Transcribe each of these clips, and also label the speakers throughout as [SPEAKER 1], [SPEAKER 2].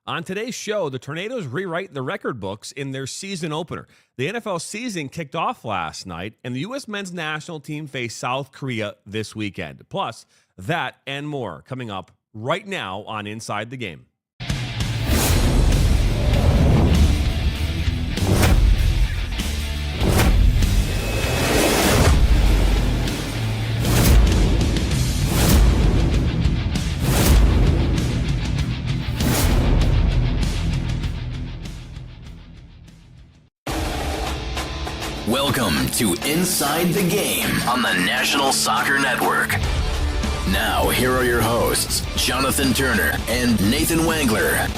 [SPEAKER 1] On today's show, the Tornadoes rewrite the record books in their season opener. The NFL season kicked off last night, and the U.S. men's national team faced South Korea this weekend. Plus, that and more coming up right now on Inside the Game.
[SPEAKER 2] Welcome to Inside the Game on the National Soccer Network. Now, here are your hosts, Jonathan Turner and Nathan Wangler.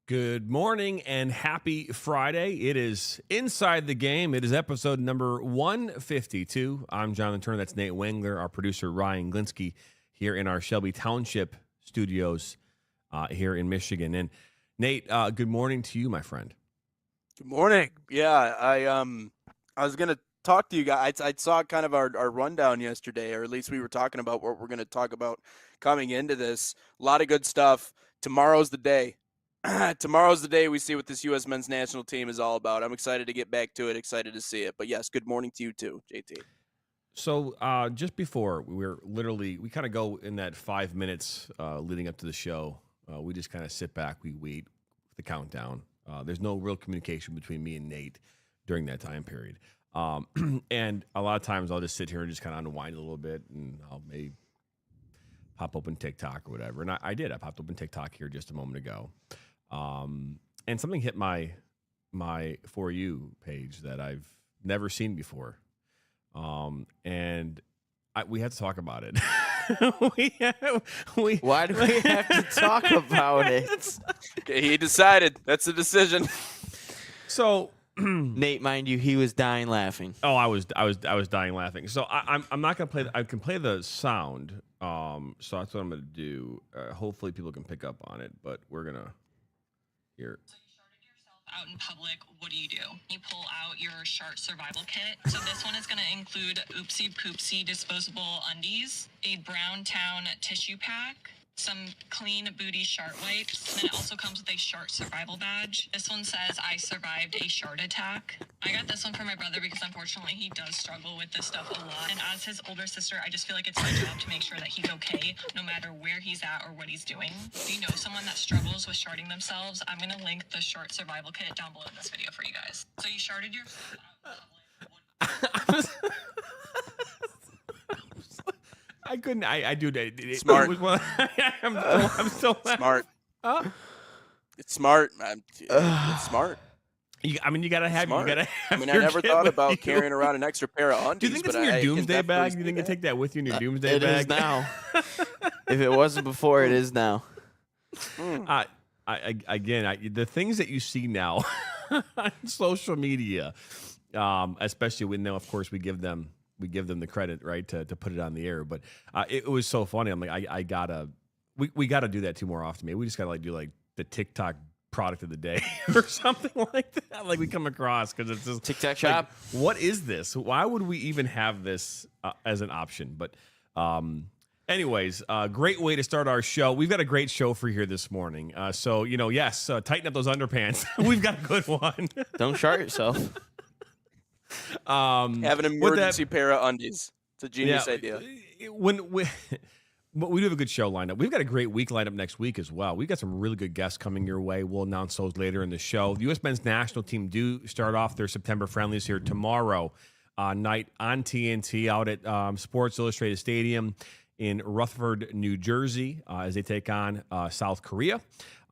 [SPEAKER 1] Good morning and happy Friday. It is Inside the Game. It is episode number 152. I'm Jonathan Turner. That's Nate Wangler, our producer Ryan Glinsky here in our Shelby Township studios here in Michigan. And Nate, good morning to you, my friend.
[SPEAKER 3] Good morning. Yeah, I was going to talk to you guys. I saw kind of our rundown yesterday, or at least we were talking about what we're going to talk about coming into this. A lot of good stuff. Tomorrow's the day. Tomorrow's the day we see what this U.S. men's national team is all about. I'm excited to get back to it, excited to see it. But yes, good morning to you too, JT.
[SPEAKER 1] So just before, we kind of go in that 5 minutes leading up to the show. We just kind of sit back, we wait for the countdown. There's no real communication between me and Nate during that time period. And a lot of times I'll just sit here and just kind of unwind a little bit, and I'll maybe pop open TikTok or whatever. And I did. I popped open TikTok here just a moment ago. And something hit my For You page that I've never seen before. And we had to talk about it.
[SPEAKER 4] Why do we have to talk about it?
[SPEAKER 3] Okay, he decided. That's a decision.
[SPEAKER 1] So
[SPEAKER 4] Nate, mind you, he was dying laughing.
[SPEAKER 1] Oh, I was dying laughing. So I'm not gonna play. I can play the sound. So that's what I'm gonna do. Hopefully people can pick up on it, but we're gonna hear.
[SPEAKER 5] So you sharded yourself out in public. What do? You pull out your Shart survival kit. So this one is going to include Oopsie Poopsie disposable undies, a Brown Town tissue pack, some clean booty Shart wipes, and it also comes with a Shart survival badge. This one says, I survived a Shart attack. I got this one for my brother because unfortunately he does struggle with this stuff a lot. And as his older sister, I just feel like it's my job to make sure that he's okay, no matter where he's at or what he's doing. If you know someone that struggles with sharding themselves, I'm going to link the Shart survival kit down below this video for you guys. So you sharded yourself out.
[SPEAKER 1] I couldn't. I do.
[SPEAKER 3] Smart.
[SPEAKER 1] I'm still
[SPEAKER 3] Smart. It's smart. It's smart.
[SPEAKER 1] You gotta have.
[SPEAKER 3] Smart.
[SPEAKER 1] You gotta have.
[SPEAKER 3] I never thought about carrying around an extra pair of undies.
[SPEAKER 1] Do you think it's in your doomsday bag? Do you think you take that with you in your doomsday
[SPEAKER 4] It
[SPEAKER 1] bag?
[SPEAKER 4] is now. If it wasn't before, it is now.
[SPEAKER 1] The things that you see now on social media, especially when now, of course, we give them the credit, right, to put it on the air. But it was so funny. I'm like, we gotta do that too more often. Maybe we just gotta do the TikTok product of the day or something like that. Like we come across because it's just
[SPEAKER 4] TikTok shop.
[SPEAKER 1] What is this? Why would we even have this as an option? But anyways, great way to start our show. We've got a great show for you here this morning. So yes, tighten up those underpants. We've got a good one.
[SPEAKER 4] Don't shart yourself.
[SPEAKER 3] Have an emergency pair of undies. It's a genius idea.
[SPEAKER 1] But we do have a good show lined up. We've got a great week lined up next week as well. We've got some really good guests coming your way. We'll announce those later in the show. The U.S. men's national team do start off their September friendlies here tomorrow night on TNT out at Sports Illustrated Stadium in Rutherford, New Jersey, as they take on South Korea.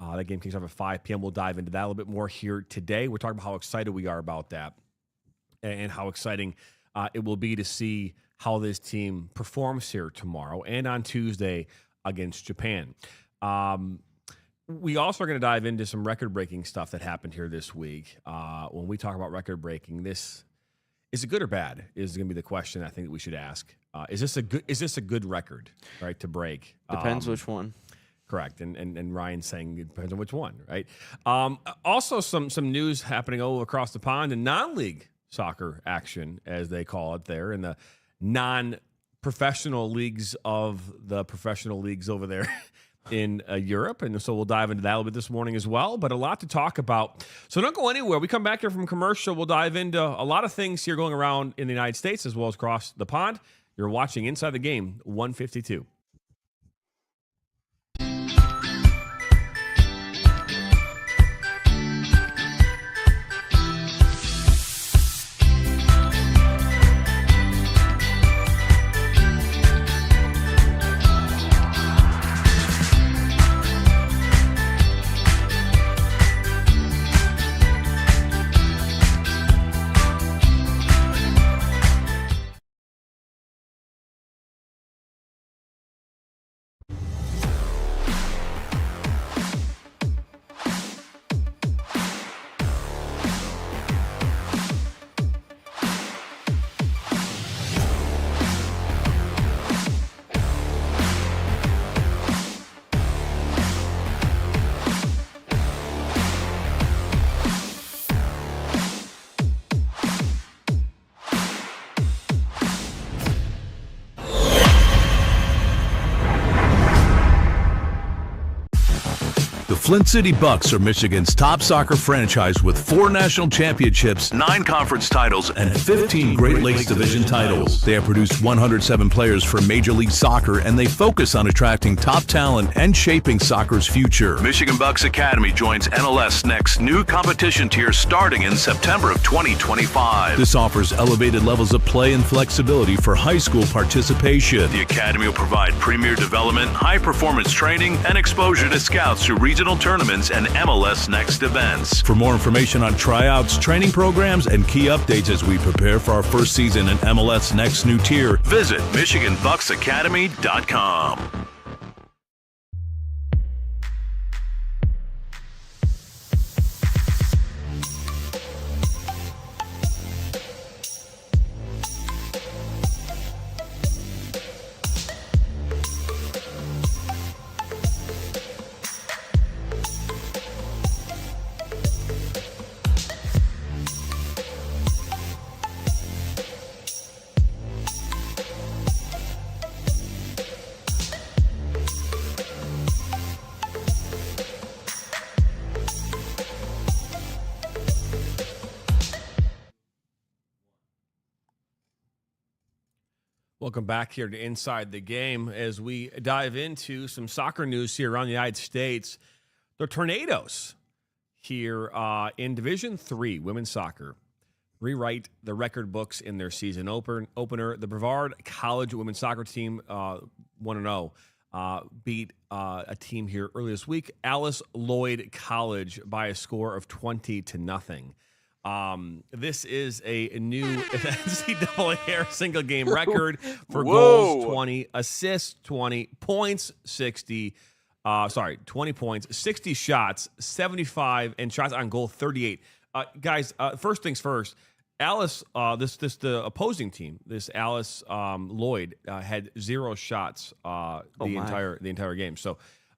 [SPEAKER 1] That game kicks off at 5 p.m. We'll dive into that a little bit more here today. We're talking about how excited we are about that and how exciting it will be to see how this team performs here tomorrow and on Tuesday against Japan. We also are going to dive into some record-breaking stuff that happened here this week. When we talk about record-breaking, this is it good or bad is going to be the question I think that we should ask. Is this a good record, right, to break?
[SPEAKER 4] Depends which one.
[SPEAKER 1] Correct, and Ryan's saying it depends on which one, right? Also, some news happening across the pond in non-league soccer action, as they call it there, in the non-professional leagues of the professional leagues over there in Europe. And so we'll dive into that a little bit this morning as well, but a lot to talk about. So don't go anywhere. We come back here from commercial. We'll dive into a lot of things here going around in the United States as well as across the pond. You're watching Inside the Game 152.
[SPEAKER 6] The Flint City Bucks are Michigan's top soccer franchise with 4 national championships, 9 conference titles, and 15 Great Lakes Division titles. They have produced 107 players for Major League Soccer, and they focus on attracting top talent and shaping soccer's future. Michigan Bucks Academy joins NLS Next new competition tier starting in September of 2025. This offers elevated levels of play and flexibility for high school participation. The Academy will provide premier development, high-performance training, and exposure to scouts through regional tournaments and MLS Next events. For more information on tryouts, training programs, and key updates as we prepare for our first season in MLS Next new tier, visit MichiganBucksAcademy.com.
[SPEAKER 1] Welcome back here to Inside the Game as we dive into some soccer news here around the United States. The Tornadoes here in Division III women's soccer rewrite the record books in their season opener. The Brevard College women's soccer team 1-0 beat a team here earlier this week, Alice Lloyd College, by a score of 20-0. This is a new NCAA single game record for goals 20, assists 20, points 60. 20 points, 60 shots, 75, and shots on goal 38. Guys, first things first. Alice, the opposing team, this Alice Lloyd had 0 shots the entire game. So,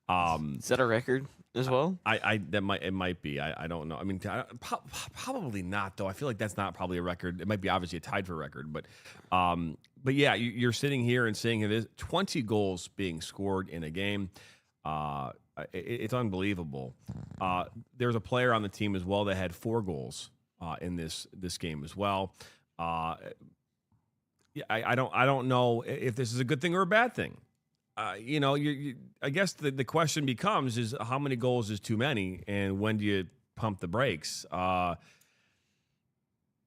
[SPEAKER 4] is that a record as well?
[SPEAKER 1] It might be. I don't know. I mean, probably not though. I feel like that's not probably a record. It might be obviously a tied for a record, but yeah, you're sitting here and seeing it is 20 goals being scored in a game. It's unbelievable. There's a player on the team as well that had 4 goals in this game as well. I don't know if this is a good thing or a bad thing. I guess the question becomes is how many goals is too many, and when do you pump the brakes?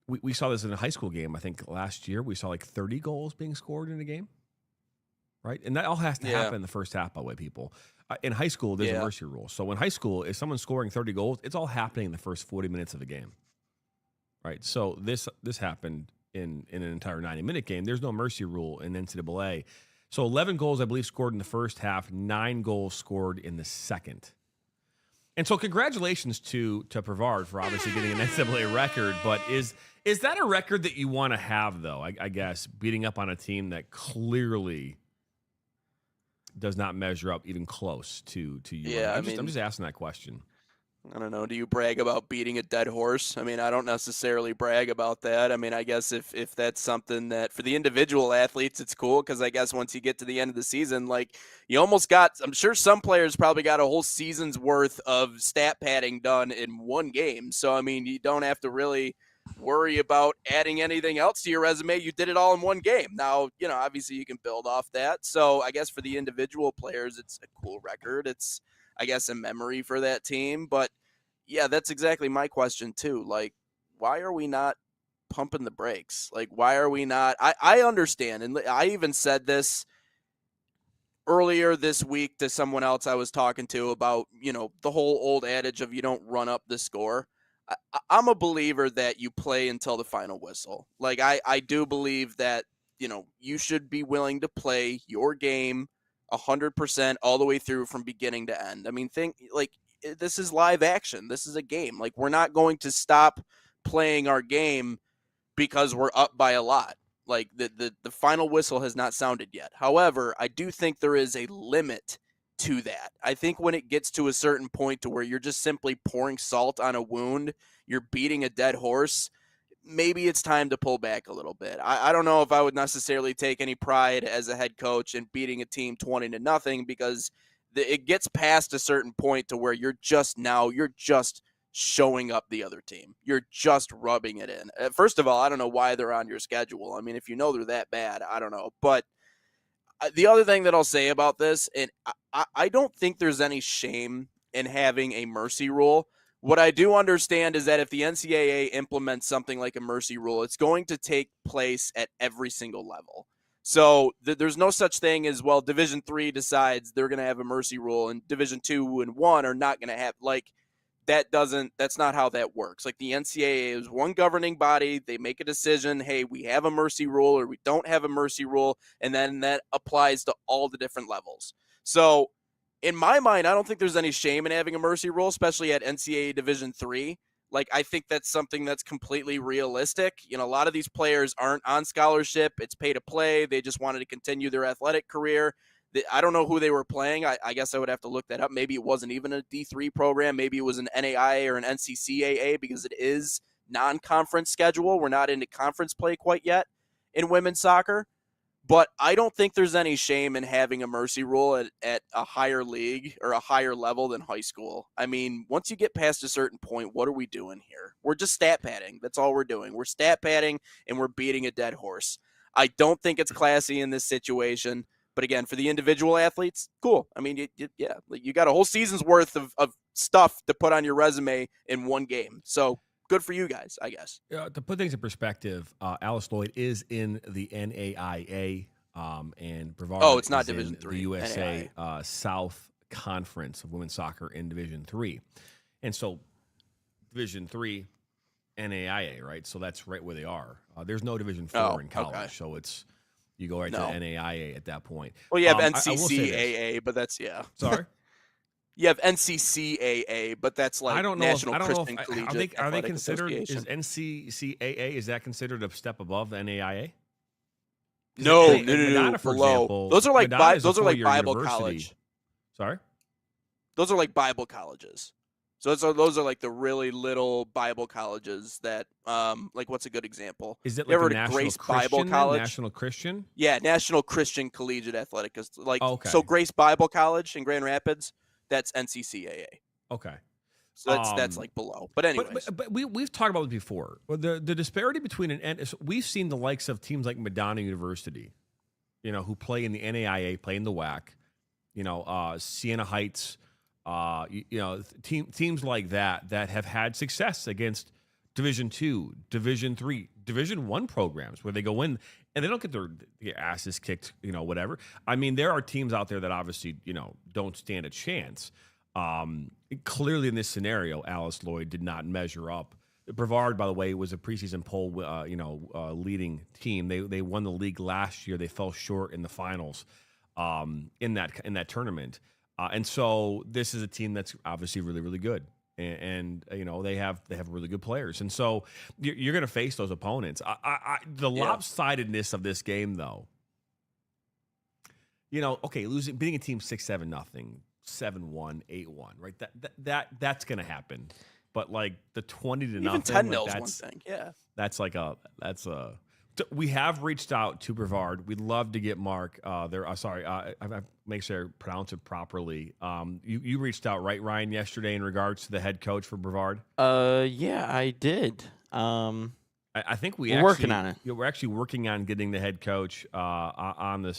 [SPEAKER 1] We saw this in a high school game. I think last year we saw like 30 goals being scored in a game, right? And that all has to happen in the first half, by the way, people. In high school, there's a mercy rule. So in high school, if someone's scoring 30 goals, it's all happening in the first 40 minutes of a game, right? So this happened in an entire 90-minute game. There's no mercy rule in NCAA. So 11 goals, I believe, scored in the first half, 9 goals scored in the second. And so congratulations to Brevard for obviously getting an NCAA record, but is Is that a record that you want to have, though? I guess beating up on a team that clearly does not measure up even close to you.
[SPEAKER 3] Yeah,
[SPEAKER 1] I'm just asking that question.
[SPEAKER 3] I don't know. Do you brag about beating a dead horse? I mean, I don't necessarily brag about that. I mean, I guess if that's something that for the individual athletes, it's cool because I guess once you get to the end of the season, like you almost got, I'm sure some players probably got a whole season's worth of stat padding done in one game. So, I mean, you don't have to really worry about adding anything else to your resume. You did it all in one game. Now, obviously you can build off that. So I guess for the individual players, it's a cool record. It's, I guess, a memory for that team. But yeah, that's exactly my question too. Like, why are we not pumping the brakes? Like, why are we not? I understand. And I even said this earlier this week to someone else I was talking to about, the whole old adage of you don't run up the score. I'm a believer that you play until the final whistle. Like, I do believe that, you should be willing to play your game 100% all the way through from beginning to end. I mean, this is live action. This is a game. Like, we're not going to stop playing our game because we're up by a lot. Like, the final whistle has not sounded yet. However, I do think there is a limit to that. I think when it gets to a certain point to where you're just simply pouring salt on a wound, you're beating a dead horse, maybe it's time to pull back a little bit. I don't know if I would necessarily take any pride as a head coach in beating a team 20-0 because it gets past a certain point to where you're just showing up the other team. You're just rubbing it in. First of all, I don't know why they're on your schedule. I mean, if you know they're that bad, I don't know. But the other thing that I'll say about this, and I don't think there's any shame in having a mercy rule. What I do understand is that if the NCAA implements something like a mercy rule, it's going to take place at every single level. So there's no such thing as, well, Division III decides they're going to have a mercy rule and Division II and I are not going to have, like, that's not how that works. Like, the NCAA is one governing body. They make a decision. Hey, we have a mercy rule or we don't have a mercy rule. And then that applies to all the different levels. So in my mind, I don't think there's any shame in having a mercy rule, especially at NCAA Division III. Like, I think that's something that's completely realistic. A lot of these players aren't on scholarship. It's pay to play. They just wanted to continue their athletic career. I don't know who they were playing. I guess I would have to look that up. Maybe it wasn't even a D3 program. Maybe it was an NAIA or an NCCAA because it is non-conference schedule. We're not into conference play quite yet in women's soccer. But I don't think there's any shame in having a mercy rule at a higher league or a higher level than high school. I mean, once you get past a certain point, what are we doing here? We're just stat padding. That's all we're doing. We're stat padding and we're beating a dead horse. I don't think it's classy in this situation. But again, for the individual athletes, cool. I mean, you got a whole season's worth of stuff to put on your resume in one game. So good for you guys, I guess.
[SPEAKER 1] To put things in perspective, Alice Lloyd is in the NAIA, and Brevard
[SPEAKER 3] it's not
[SPEAKER 1] is in
[SPEAKER 3] Division III,
[SPEAKER 1] the USA South Conference of Women's Soccer in Division III. And so Division III, NAIA, right? So that's right where they are. There's no Division IV in college,
[SPEAKER 3] okay.
[SPEAKER 1] So it's you go right to NAIA at that point.
[SPEAKER 3] Well, you have NCCAA, but that's
[SPEAKER 1] Sorry?
[SPEAKER 3] You have NCCAA, but that's like
[SPEAKER 1] I don't know
[SPEAKER 3] National
[SPEAKER 1] if,
[SPEAKER 3] Christian Collegiate
[SPEAKER 1] are they
[SPEAKER 3] Athletic
[SPEAKER 1] considered, is
[SPEAKER 3] Association.
[SPEAKER 1] NCCAA, is that considered a step above the NAIA?
[SPEAKER 3] No,
[SPEAKER 1] Madonna, for
[SPEAKER 3] below.
[SPEAKER 1] example,
[SPEAKER 3] Those are like
[SPEAKER 1] Madonna is a
[SPEAKER 3] Bible
[SPEAKER 1] four-year
[SPEAKER 3] college.
[SPEAKER 1] Sorry?
[SPEAKER 3] Those are like Bible colleges. So those are like the really little Bible colleges that, like, what's a good example?
[SPEAKER 1] Is it
[SPEAKER 3] You
[SPEAKER 1] like
[SPEAKER 3] ever
[SPEAKER 1] a
[SPEAKER 3] heard of
[SPEAKER 1] National
[SPEAKER 3] Grace
[SPEAKER 1] Christian?
[SPEAKER 3] Bible College?
[SPEAKER 1] National Christian?
[SPEAKER 3] Yeah, National Christian Collegiate Athletic.
[SPEAKER 1] Okay.
[SPEAKER 3] So Grace Bible College in Grand Rapids, that's NCCAA.
[SPEAKER 1] Okay.
[SPEAKER 3] So that's like below. But anyways.
[SPEAKER 1] But we've talked about this before. The disparity between we've seen the likes of teams like Madonna University, who play in the NAIA, play in the WAC, Siena Heights, teams like that have had success against Division II, Division III, Division I programs where they go in and they don't get their asses kicked, whatever. I mean, there are teams out there that obviously, don't stand a chance. Clearly in this scenario, Alice Lloyd did not measure up. Brevard, by the way, was a preseason poll, leading team. They won the league last year. They fell short in the finals in that tournament. And so this is a team that's obviously really, really good. and they have really good players, and so you're going to face those opponents. The lopsidedness of this game, though, okay, beating a team 6-7-0, 7-1, 8-1, right? That's going to happen. But like the 20-0,
[SPEAKER 3] even 10-0 is one thing. Yeah,
[SPEAKER 1] that's we have reached out to Brevard. We'd love to get Mark. I make sure I pronounce it properly. You reached out, right, Ryan, yesterday in regards to the head coach for Brevard?
[SPEAKER 4] Yeah, I did.
[SPEAKER 1] I think
[SPEAKER 4] we're working on it.
[SPEAKER 1] We're actually working on getting the head coach on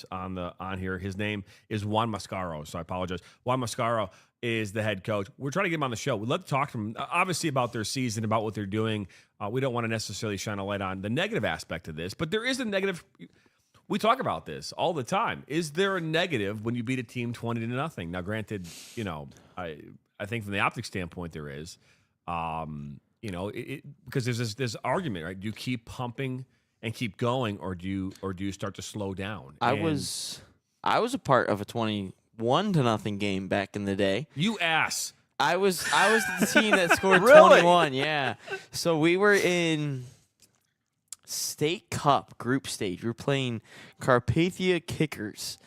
[SPEAKER 1] here. His name is Juan Mascaro, so I apologize. Juan Mascaro is the head coach. We're trying to get him on the show. We'd love to talk to him, obviously, about their season, about what they're doing. We don't want to necessarily shine a light on the negative aspect of this, but there is a negative. We talk about this all the time. Is there a negative when you beat a team 20-0? Now, granted, I think from the optics standpoint, there is. Because there's this argument, right? Do you keep pumping and keep going, or do you start to slow down?
[SPEAKER 4] I was a part of a 21-0 game back in the day.
[SPEAKER 1] You ass.
[SPEAKER 4] I was the team that scored
[SPEAKER 3] Really?
[SPEAKER 4] 21. Yeah. So we were in State Cup group stage. We were playing Carpathia Kickers,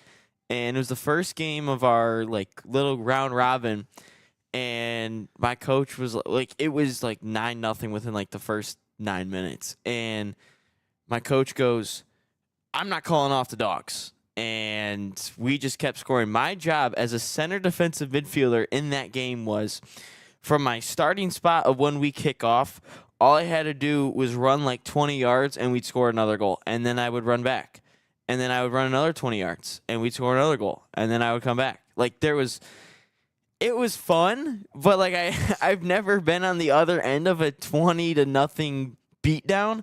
[SPEAKER 4] and it was the first game of our little round robin. And my coach was it was 9-0 within the first 9 minutes. And my coach goes, "I'm not calling off the dogs." And we just kept scoring. My job as a center defensive midfielder in that game was, from my starting spot of when we kick off, all I had to do was run 20 yards and we'd score another goal. And then I would run back. And then I would run another 20 yards and we'd score another goal. And then I would come back. It was fun, but I've never been on the other end of a 20-0 beatdown,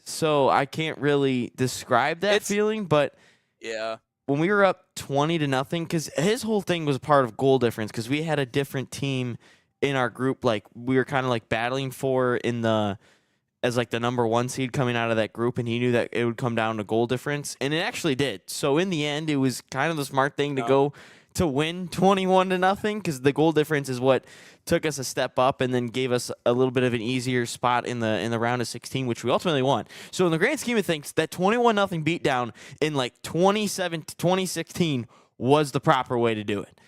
[SPEAKER 4] so I can't really describe that feeling. But
[SPEAKER 3] yeah,
[SPEAKER 4] when we were up 20-0, because his whole thing was a part of goal difference, because we had a different team in our group, we were kind of battling for as the number 1 seed coming out of that group, and he knew that it would come down to goal difference, and it actually did. So in the end, it was kind of the smart thing to go to win 21-0, because the goal difference is what took us a step up and then gave us a little bit of an easier spot in the round of 16, which we ultimately won. So in the grand scheme of things, that 21-0 beatdown in 2016 was the proper way to do it.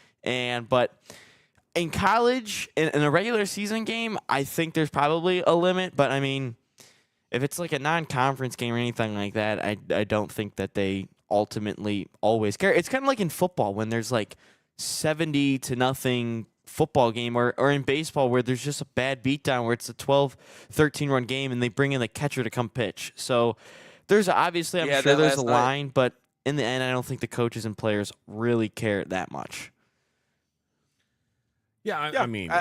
[SPEAKER 4] But in college, in a regular season game, I think there's probably a limit. But I mean, if it's a non-conference game or anything like that, I don't think that they ultimately always care. It's kind of like in football when there's 70-0 football game, or in baseball where there's just a bad beatdown where it's a 12-13 run game and they bring in the catcher to come pitch. So there's obviously, I'm sure there's a line, but in the end, I don't think the coaches and players really care that much.
[SPEAKER 1] I mean,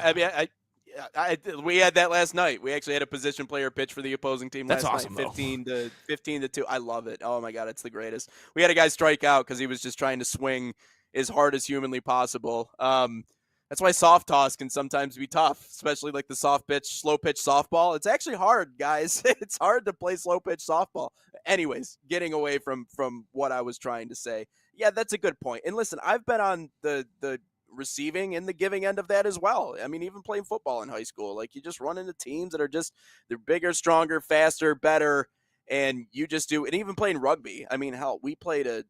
[SPEAKER 3] we had that last night. We actually had a position player pitch for the opposing team last
[SPEAKER 4] awesome,
[SPEAKER 3] night. 15-2. I love it. Oh my God, it's the greatest. We had a guy strike out because he was just trying to swing as hard as humanly possible. That's why soft toss can sometimes be tough, especially the slow pitch softball. It's actually hard, guys. It's hard to play slow pitch softball. Anyways, getting away from what I was trying to say. Yeah, that's a good point. And listen, I've been on the receiving and the giving end of that as well. I mean, even playing football in high school, you just run into teams that are they're bigger, stronger, faster, better, and you just do. And even playing rugby, I mean, hell, we played a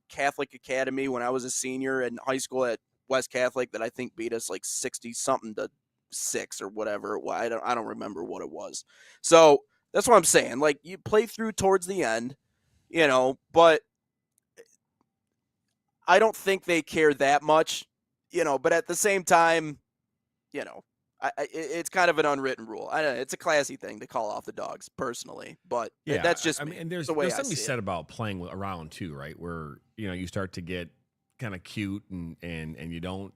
[SPEAKER 3] Catholic academy when I was a senior in high school at West Catholic that I think beat us 60-something to 6 or whatever. I don't remember what it was. So that's what I'm saying. You play through towards the end, but I don't think they care that much, but at the same time, it's kind of an unwritten rule. I don't know, it's a classy thing to call off the dogs personally, but that's just me.
[SPEAKER 1] And there's something said about playing around too, right? Where, you start to get kind of cute and you don't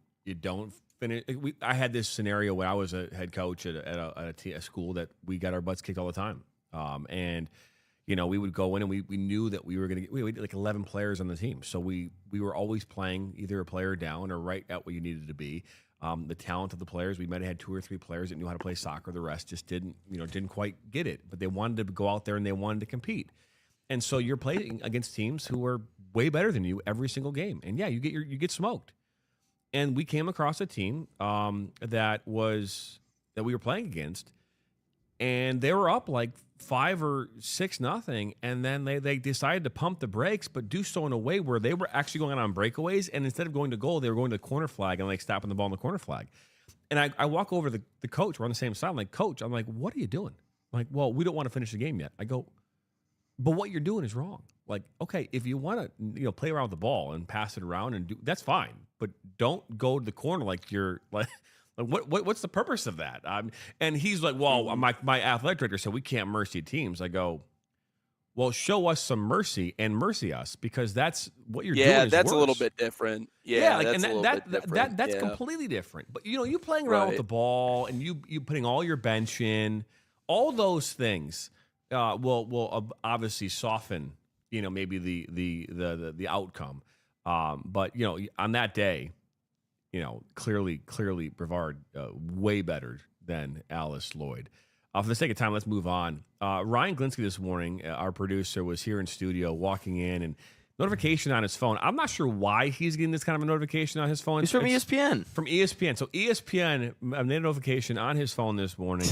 [SPEAKER 1] finish. I had this scenario when I was a head coach at a school that we got our butts kicked all the time. And we would go in and we knew that we had 11 players on the team. So we were always playing either a player down or right at where you needed to be. The talent of the players, we might have had 2 or 3 players that knew how to play soccer. The rest just didn't quite get it, but they wanted to go out there and they wanted to compete. And so you're playing against teams who are way better than you every single game. And yeah, you get smoked. and we came across a team that we were playing against, and they were up like 5 or 6-0, and then they decided to pump the brakes, but do so in a way where they were actually going on breakaways, and instead of going to goal, they were going to the corner flag and like stopping the ball on the corner flag. And I walk over to the coach. We're on the same side. I'm like, Coach, I'm like, what are you doing? I'm like, well, we don't want to finish the game yet. I go, but what you're doing is wrong. Like, okay, if you want to, play around with the ball and pass it around and do, that's fine, but don't go to the corner like you're like. What's the purpose of that? And he's like, well, my athletic director said we can't mercy teams. I go, well, show us some mercy and mercy us, because that's what you're doing.
[SPEAKER 3] Yeah,
[SPEAKER 1] is
[SPEAKER 3] that's
[SPEAKER 1] worse.
[SPEAKER 3] a little bit different.
[SPEAKER 1] That's completely different. But you playing around with the ball and you putting all your bench in, all those things will obviously soften, maybe the outcome. But on that day, clearly Brevard way better than Alice Lloyd. For the sake of time, let's move on. Ryan Glinsky this morning, our producer, was here in studio walking in, and notification on his phone. I'm not sure why he's getting this kind of a notification on his phone.
[SPEAKER 4] It's from ESPN.
[SPEAKER 1] From ESPN. So ESPN made a notification on his phone this morning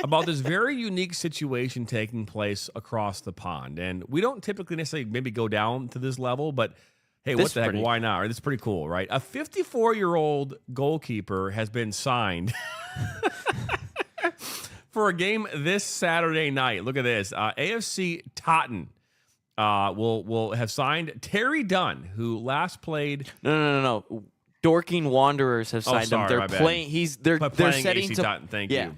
[SPEAKER 1] about this very unique situation taking place across the pond. And we don't typically necessarily maybe go down to this level, but hey, what the heck? Why not? Right? This is pretty cool, right? A 54-year-old goalkeeper has been signed for a game this Saturday night. Look at this. AFC Totten will have signed Terry Dunn, who last played.
[SPEAKER 4] No. Dorking Wanderers have signed him. They're playing. They're setting
[SPEAKER 1] AC
[SPEAKER 4] to.
[SPEAKER 1] Totten, thank you.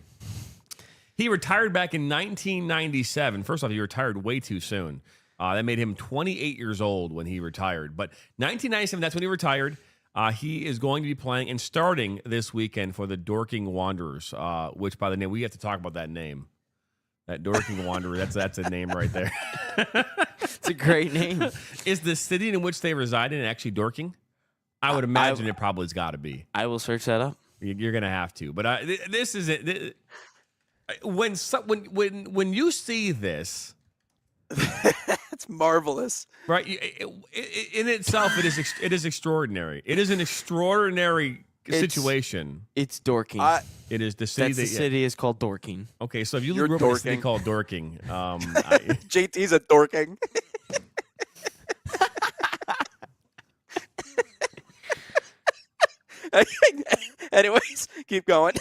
[SPEAKER 1] He retired back in 1997. First off, he retired way too soon. That made him 28 years old when he retired. But 1997, that's when he retired. He is going to be playing and starting this weekend for the Dorking Wanderers, which, by the name, we have to talk about that name. That Dorking Wanderer, that's a name right there.
[SPEAKER 4] It's a great name.
[SPEAKER 1] Is the city in which they reside in actually Dorking? I would imagine it probably has got to be.
[SPEAKER 4] I will search that up.
[SPEAKER 1] You're going to have to. But this is it. When you see this...
[SPEAKER 3] It's marvelous,
[SPEAKER 1] right? In itself, it is extraordinary. It is an extraordinary situation.
[SPEAKER 4] It's Dorking.
[SPEAKER 1] It is the city.
[SPEAKER 4] The city is called Dorking.
[SPEAKER 1] Okay, so if you live in a city called Dorking,
[SPEAKER 3] JT's a Dorking. Anyways, keep going.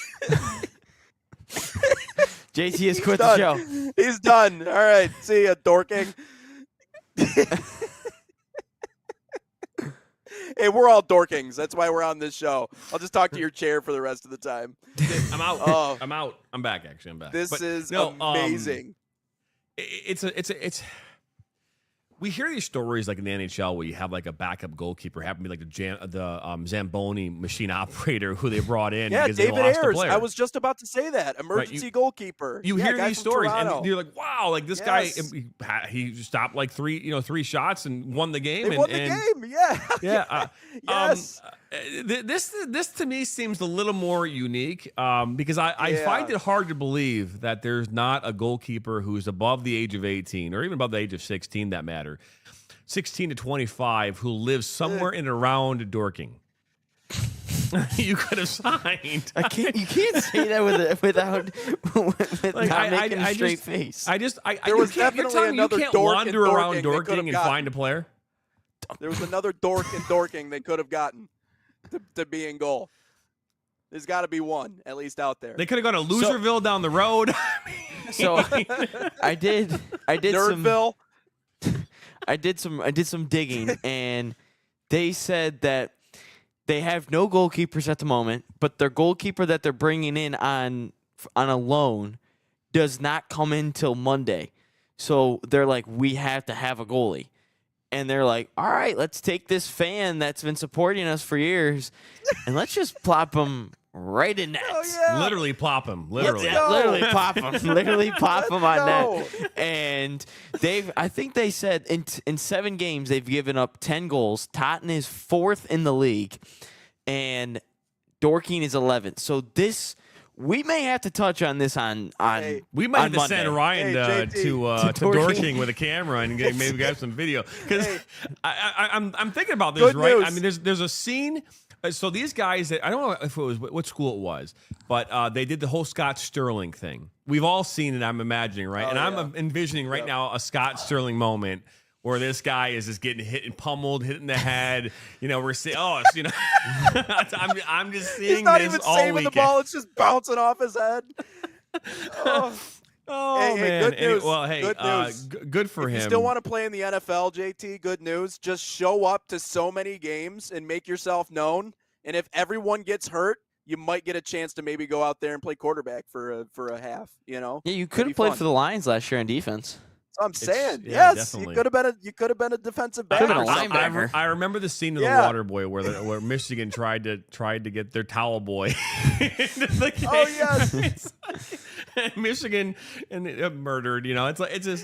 [SPEAKER 4] JT has quit the show.
[SPEAKER 3] He's done. All right. See ya, Dorking. Hey, we're all Dorkings. That's why we're on this show. I'll just talk to your chair for the rest of the time.
[SPEAKER 1] I'm out. I'm out. I'm back, actually. I'm back.
[SPEAKER 3] This is amazing.
[SPEAKER 1] It's we hear these stories like in the NHL where you have like a backup goalkeeper, happen to be like the Zamboni machine operator who they brought in.
[SPEAKER 3] Yeah,
[SPEAKER 1] because
[SPEAKER 3] David
[SPEAKER 1] they lost
[SPEAKER 3] Ayers.
[SPEAKER 1] a player.
[SPEAKER 3] I was just about to say that. Emergency goalkeeper.
[SPEAKER 1] You hear these stories
[SPEAKER 3] Toronto.
[SPEAKER 1] and you're like, wow, like this guy, he stopped like three shots and won the game.
[SPEAKER 3] They won the game. Yeah.
[SPEAKER 1] Yeah.
[SPEAKER 3] Yes.
[SPEAKER 1] This to me seems a little more unique because I find it hard to believe that there's not a goalkeeper who's above the age of 18 or even above the age of 16, that matter, 16 to 25, who lives somewhere in and around Dorking. You could have signed.
[SPEAKER 4] You can't say that without
[SPEAKER 1] like,
[SPEAKER 4] not making a straight face.
[SPEAKER 3] There was definitely another
[SPEAKER 1] you can't
[SPEAKER 3] dork
[SPEAKER 1] wander
[SPEAKER 3] in
[SPEAKER 1] around Dorking and
[SPEAKER 3] gotten.
[SPEAKER 1] find a player.
[SPEAKER 3] There was another dork in Dorking they could have gotten to be in goal. There's got to be one at least out there.
[SPEAKER 1] They could have gone to Loserville down the road.
[SPEAKER 4] So I did
[SPEAKER 3] Nerdville.
[SPEAKER 4] I did some digging, and they said that they have no goalkeepers at the moment, but their goalkeeper that they're bringing in on a loan does not come in till Monday. So they're like, we have to have a goalie. And they're like, all right, let's take this fan that's been supporting us for years, and let's just plop him right in net.
[SPEAKER 3] Oh, yeah.
[SPEAKER 1] Literally plop him. Literally.
[SPEAKER 4] Literally pop him. Literally pop him on net. And I think they said in 7 games they've given up 10 goals. Totten is 4th in the league, and Dorking is 11th. So we may have to touch on this on
[SPEAKER 1] we might have to
[SPEAKER 4] Monday.
[SPEAKER 1] send Ryan to Dorking with a camera and maybe grab some video because I'm thinking about this.
[SPEAKER 3] Good
[SPEAKER 1] right?
[SPEAKER 3] news.
[SPEAKER 1] I mean, there's a scene So these guys, I don't know if it was what school it was, but they did the whole Scott Sterling thing. We've all seen it, I'm imagining, right? And I'm envisioning right now a Scott Sterling moment where this guy is just getting hit and pummeled, hit in the head. We're seeing, I'm just seeing
[SPEAKER 3] He's not
[SPEAKER 1] this
[SPEAKER 3] even
[SPEAKER 1] all
[SPEAKER 3] saving
[SPEAKER 1] weekend.
[SPEAKER 3] the ball; it's just bouncing off his head.
[SPEAKER 1] Oh,
[SPEAKER 3] Hey,
[SPEAKER 1] man.
[SPEAKER 3] good news.
[SPEAKER 1] Well, hey,
[SPEAKER 3] Good news.
[SPEAKER 1] Good for him.
[SPEAKER 3] If you still want to play in the NFL, JT, good news. Just show up to so many games and make yourself known. And if everyone gets hurt, you might get a chance to maybe go out there and play quarterback for a half.
[SPEAKER 4] Yeah, you could have played for the Lions last year on defense.
[SPEAKER 3] So I'm saying,
[SPEAKER 1] yeah,
[SPEAKER 3] yes,
[SPEAKER 1] definitely.
[SPEAKER 3] you could have been a defensive back.
[SPEAKER 4] Could've been
[SPEAKER 3] or
[SPEAKER 4] a
[SPEAKER 3] something.
[SPEAKER 4] linebacker.
[SPEAKER 1] I remember the scene of the Water Boy where Michigan tried to get their towel boy into the game.
[SPEAKER 3] Oh yes,
[SPEAKER 1] Michigan and murdered. It's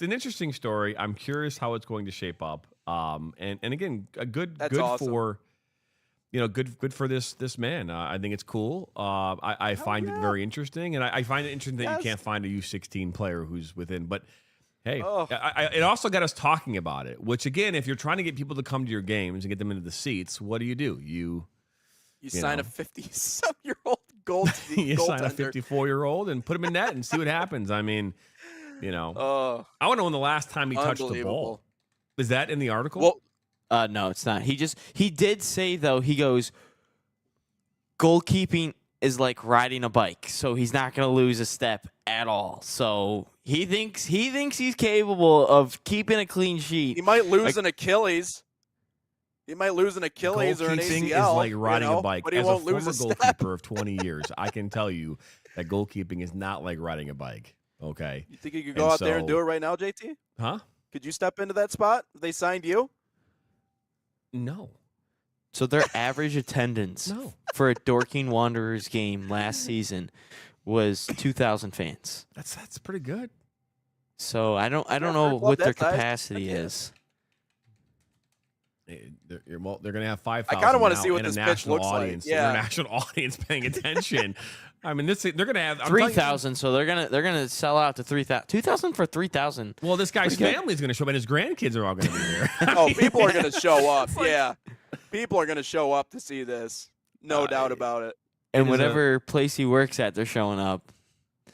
[SPEAKER 1] an interesting story. I'm curious how it's going to shape up. And again, good
[SPEAKER 3] awesome.
[SPEAKER 1] for. Good for this man. I think it's cool. I find it very interesting, and I find it interesting that you can't find a U16 player who's within. But hey, it also got us talking about it. Which again, if you're trying to get people to come to your games and get them into the seats, what do? You
[SPEAKER 3] sign a 50-some-year-old gold.
[SPEAKER 1] You sign a 54-year-old and put him in net and see what happens. I mean, I want to know when the last time he touched the ball. Is that in the article?
[SPEAKER 3] Well.
[SPEAKER 4] No, it's not. He did say, though, he goes, goalkeeping is like riding a bike, so he's not going to lose a step at all. So he thinks he's capable of keeping a clean sheet.
[SPEAKER 3] He might lose an Achilles. He might lose an Achilles or an ACL.
[SPEAKER 1] Goalkeeping is like riding a bike.
[SPEAKER 3] But he
[SPEAKER 1] As
[SPEAKER 3] won't
[SPEAKER 1] a
[SPEAKER 3] lose
[SPEAKER 1] former
[SPEAKER 3] a step.
[SPEAKER 1] goalkeeper of 20 years, I can tell you that goalkeeping is not like riding a bike. Okay.
[SPEAKER 3] You think you could go out there and do it right now, JT?
[SPEAKER 1] Huh?
[SPEAKER 3] Could you step into that spot if they signed you?
[SPEAKER 1] No.
[SPEAKER 4] So their average attendance for a Dorking Wanderers game last season was 2,000 fans.
[SPEAKER 1] That's pretty good.
[SPEAKER 4] So I don't know what their capacity is.
[SPEAKER 1] They're going to have 5,000.
[SPEAKER 3] I kind of want to
[SPEAKER 1] now
[SPEAKER 3] see what
[SPEAKER 1] and
[SPEAKER 3] this
[SPEAKER 1] a
[SPEAKER 3] pitch
[SPEAKER 1] national
[SPEAKER 3] looks
[SPEAKER 1] audience.
[SPEAKER 3] like. Yeah,
[SPEAKER 1] International audience paying attention. I mean, they're going to have
[SPEAKER 4] 3,000. So they're gonna sell out to 3,000. 2,000 for 3,000.
[SPEAKER 1] Well, this guy's family is going to show up, and his grandkids are all going to be there.
[SPEAKER 3] People are going to show up. Yeah, people are going to show up to see this. No doubt about it.
[SPEAKER 4] And whatever place he works at, they're showing up.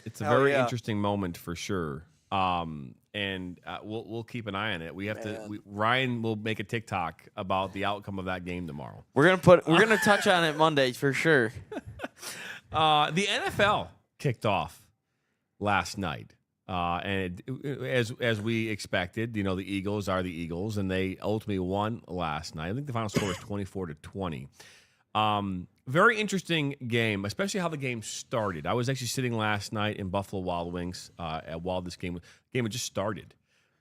[SPEAKER 1] It's a very interesting moment for sure. And we'll keep an eye on it. We have to. Ryan will make a TikTok about the outcome of that game tomorrow.
[SPEAKER 4] We're gonna touch on it Monday for sure.
[SPEAKER 1] The NFL kicked off last night, and as we expected, the Eagles are the Eagles, and they ultimately won last night. I think the final score was 24-20. Very interesting game, especially how the game started. I was actually sitting last night in Buffalo Wild Wings while this game had just started.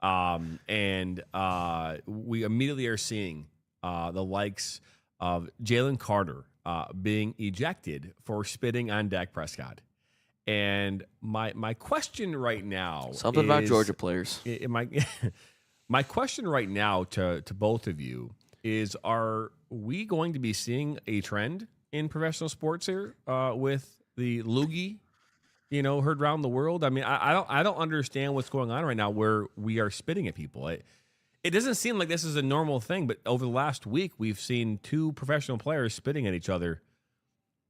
[SPEAKER 1] And we immediately are seeing the likes of Jalen Carter being ejected for spitting on Dak Prescott. And my question right now
[SPEAKER 4] Something about Georgia players.
[SPEAKER 1] My question right now to both of you is, are we going to be seeing a trend in professional sports here with the loogie, heard around the world? I mean, I don't understand what's going on right now where we are spitting at people. It doesn't seem like this is a normal thing, but over the last week, we've seen 2 professional players spitting at each other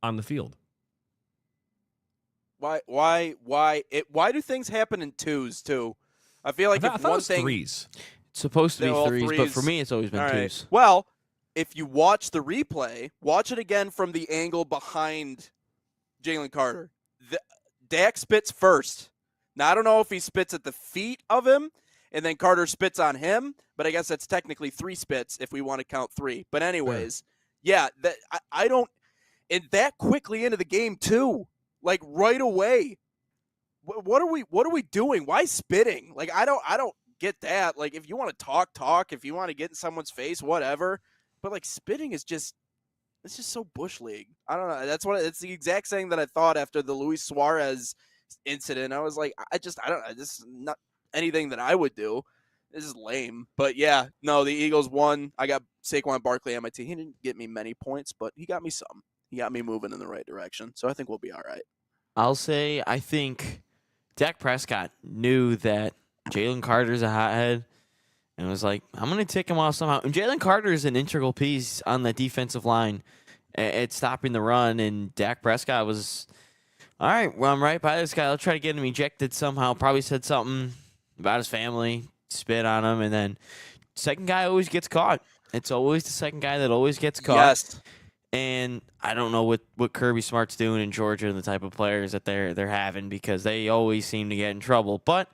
[SPEAKER 1] on the field.
[SPEAKER 3] Why do things happen in twos too? I feel like
[SPEAKER 1] I
[SPEAKER 3] if
[SPEAKER 1] thought it
[SPEAKER 3] one
[SPEAKER 1] was
[SPEAKER 3] thing
[SPEAKER 1] threes.
[SPEAKER 4] It's supposed to be
[SPEAKER 3] all
[SPEAKER 4] threes, but for me, it's always been
[SPEAKER 3] All right.
[SPEAKER 4] twos.
[SPEAKER 3] Well, if you watch the replay, watch it again from the angle behind Jalen Carter. Dak spits first. Now, I don't know if he spits at the feet of him and then Carter spits on him, but I guess that's technically 3 spits if we want to count 3. But anyways, I don't – and that quickly into the game too, like right away. What are we doing? Why spitting? Like, I don't get that. Like, if you want to talk. If you want to get in someone's face, whatever. But like spitting is just, it's just so bush league. I don't know. It's the exact thing that I thought after the Luis Suarez incident. I was like, this is not anything that I would do. This is lame. But yeah, no, the Eagles won. I got Saquon Barkley on my team. He didn't get me many points, but he got me some. He got me moving in the right direction. So I think we'll be all right.
[SPEAKER 4] I'll say I think Dak Prescott knew that Jalen Carter's a hothead, And it was like, I'm going to tick him off somehow. And Jalen Carter is an integral piece on the defensive line at stopping the run. And Dak Prescott was, all right, well, I'm right by this guy. I'll try to get him ejected somehow. Probably said something about his family, spit on him. And then second guy always gets caught. It's always the second guy that always gets caught.
[SPEAKER 3] Yes.
[SPEAKER 4] And I don't know what Kirby Smart's doing in Georgia and the type of players that they're having, because they always seem to get in trouble. But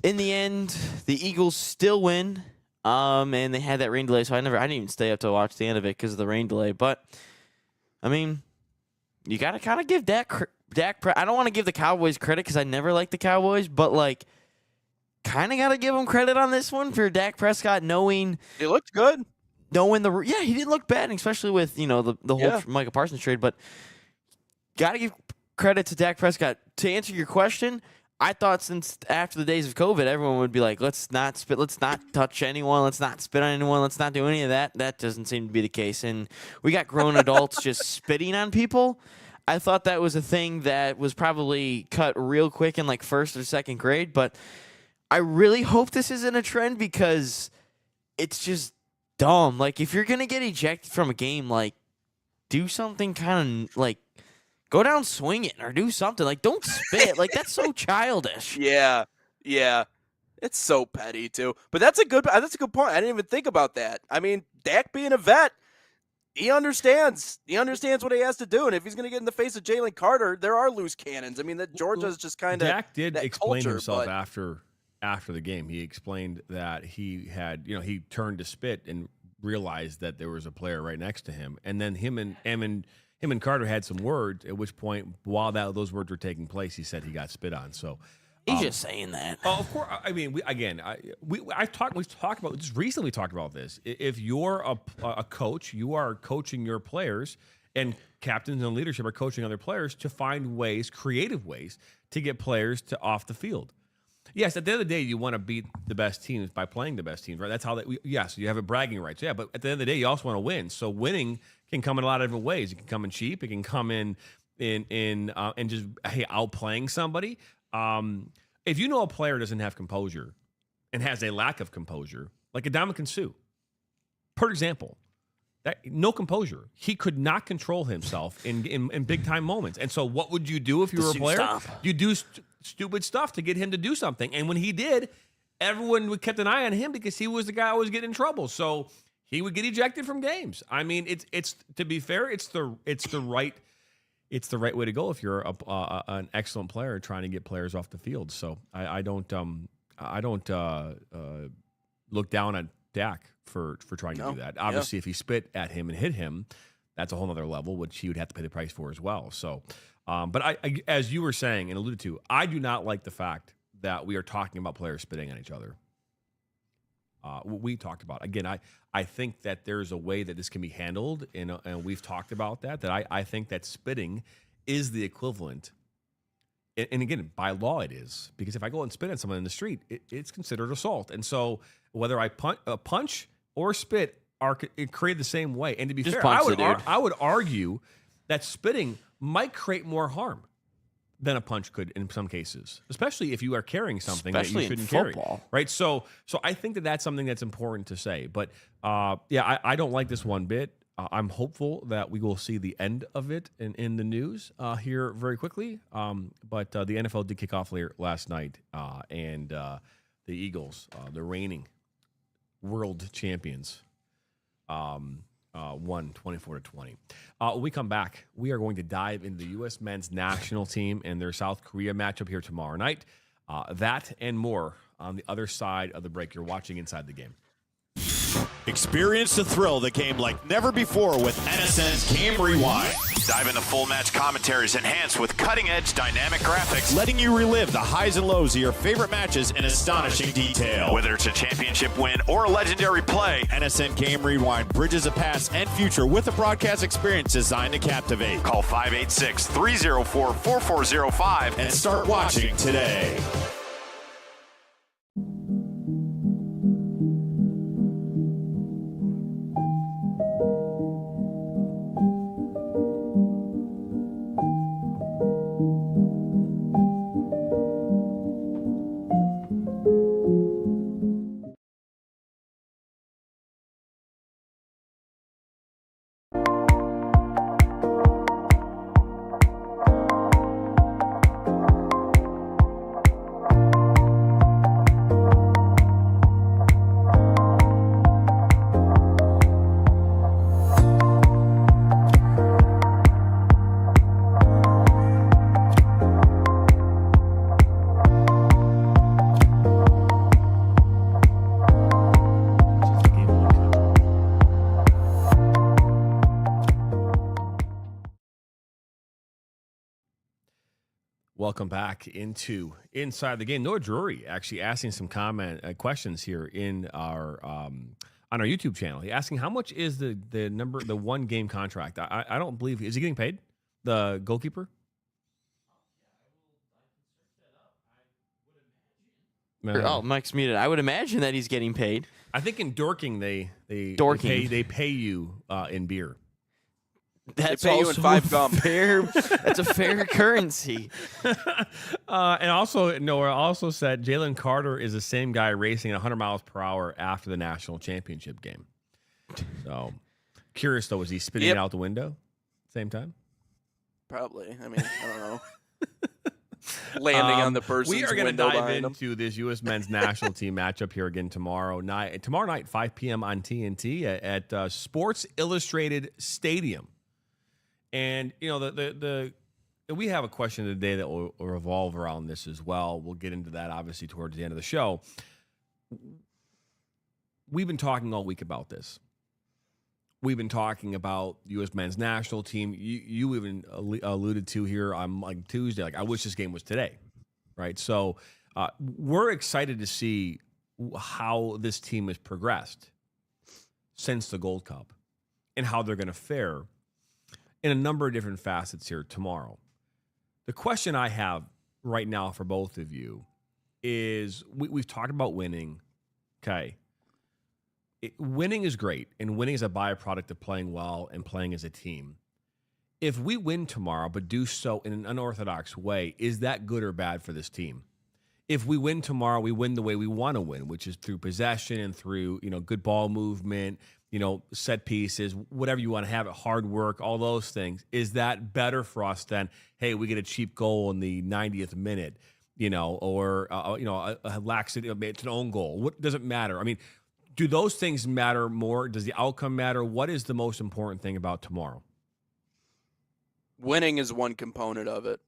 [SPEAKER 4] in the end, the Eagles still win, and they had that rain delay, so I didn't even stay up to watch the end of it because of the rain delay. But I mean, you got to kind of give Dak. I don't want to give the Cowboys credit because I never liked the Cowboys, but like, kind of got to give them credit on this one for Dak Prescott knowing
[SPEAKER 3] He looked good.
[SPEAKER 4] He didn't look bad, especially with the whole Micah Parsons trade. But got to give credit to Dak Prescott. To answer your question, I thought since after the days of COVID, everyone would be like, let's not spit, let's not touch anyone, let's not spit on anyone, let's not do any of that. That doesn't seem to be the case. And we got grown adults just spitting on people. I thought that was a thing that was probably cut real quick in like first or second grade. But I really hope this isn't a trend, because it's just dumb. Like, if you're going to get ejected from a game, like, do something kind of like, go down swinging or do something. Like, don't spit. Like, that's so childish.
[SPEAKER 3] Yeah. It's so petty too. But that's a good point. I didn't even think about that. I mean, Dak being a vet, he understands. He understands what he has to do. And if he's going to get in the face of Jalen Carter, there are loose cannons. I mean, that Georgia's just kind of
[SPEAKER 1] Dak did explain
[SPEAKER 3] culture,
[SPEAKER 1] himself
[SPEAKER 3] but
[SPEAKER 1] after the game. He explained that he had, he turned to spit and realized that there was a player right next to him, and then him and Carter had some words. At which point, while those words were taking place, he said he got spit on. So
[SPEAKER 4] he's just saying that.
[SPEAKER 1] Oh, of course. I mean, we've talked about just recently talked about this. If you're a coach, you are coaching your players, and captains and leadership are coaching other players to find creative ways to get players off the field. Yes, at the end of the day, you want to beat the best teams by playing the best teams, right? That's how yes, you have a bragging rights. Yeah, but at the end of the day, you also want to win. So winning can come in a lot of different ways. It can come in cheap. It can come in just outplaying somebody. If you know a player doesn't have composure and has a lack of composure, like Ndamukong Suh, per example, no composure. He could not control himself in big time moments. And so, what would you do if you were a player? You do stupid stuff to get him to do something. And when he did, everyone kept an eye on him because he was the guy who was getting in trouble. So he would get ejected from games. I mean, it's to be fair, it's the right way to go if you're an excellent player trying to get players off the field. So I don't look down on Dak for trying to do that. Obviously, if he spit at him and hit him, that's a whole other level, which he would have to pay the price for as well. So, but I, as you were saying and alluded to, I do not like the fact that we are talking about players spitting on each other. We talked about, again, I think that there's a way that this can be handled, and we've talked about that I think that spitting is the equivalent. And again, by law it is, because if I go and spit at someone in the street, it's considered assault. And so whether I punch or spit are created the same way. And to be
[SPEAKER 4] Just
[SPEAKER 1] fair, I would argue that spitting might create more harm than a punch could in some cases, especially if you are carrying something that you shouldn't carry. Right? So I think that that's something that's important to say. But I don't like this one bit. I'm hopeful that we will see the end of it in the news here very quickly. But the NFL did kick off last night, and the Eagles, the reigning world champions, won 24-20. When we come back, we are going to dive into the U.S. men's national team and their South Korea matchup here tomorrow night. That and more on the other side of the break. You're watching Inside the Game.
[SPEAKER 7] Experience the thrill of the game like never before with NSN's Game Rewind. Dive into full match commentaries enhanced with cutting-edge dynamic graphics, letting you relive the highs and lows of your favorite matches in astonishing detail. Whether it's a championship win or a legendary play, NSN Game Rewind bridges the past and future with a broadcast experience designed to captivate. Call 586-304-4405 and start watching today.
[SPEAKER 1] Welcome back into Inside the Game. Noah Drury actually asking some questions here in our on our YouTube channel. He asking how much is the one game contract? I don't believe, is he getting paid? The goalkeeper?
[SPEAKER 4] Oh, Mike's muted. I would imagine that he's getting paid.
[SPEAKER 1] I think in Dorking they pay you in beer.
[SPEAKER 4] That's
[SPEAKER 3] they pay you in 5 gum.
[SPEAKER 4] That's a fair currency.
[SPEAKER 1] And also, Noah also said Jalen Carter is the same guy racing at 100 miles per hour after the national championship game. So, curious though, was he spitting it out the window same time?
[SPEAKER 3] Probably. I mean, I don't know. Landing on the person's
[SPEAKER 1] window. We are going to dive into
[SPEAKER 3] them.
[SPEAKER 1] this U.S. men's national team matchup here again tomorrow night, 5 p.m. on TNT at Sports Illustrated Stadium. And, you know, we have a question today that will revolve around this as well. We'll get into that, obviously, towards the end of the show. We've been talking all week about this. We've been talking about U.S. men's national team. You even alluded to here on like Tuesday, like, I wish this game was today, right? So we're excited to see how this team has progressed since the Gold Cup and how they're going to fare in a number of different facets here tomorrow. The question I have right now for both of you is, we've talked about winning. Okay. Winning is great, and winning is a byproduct of playing well and playing as a team. If we win tomorrow, but do so in an unorthodox way, is that good or bad for this team? If we win tomorrow, we win the way we want to win, which is through possession and through, good ball movement, set pieces, whatever you want to have it, hard work, all those things. Is that better for us than, hey, we get a cheap goal in the 90th minute, or a laxity, it's an own goal? What does it matter? I mean, do those things matter more? Does the outcome matter? What is the most important thing about tomorrow?
[SPEAKER 3] Winning is one component of it,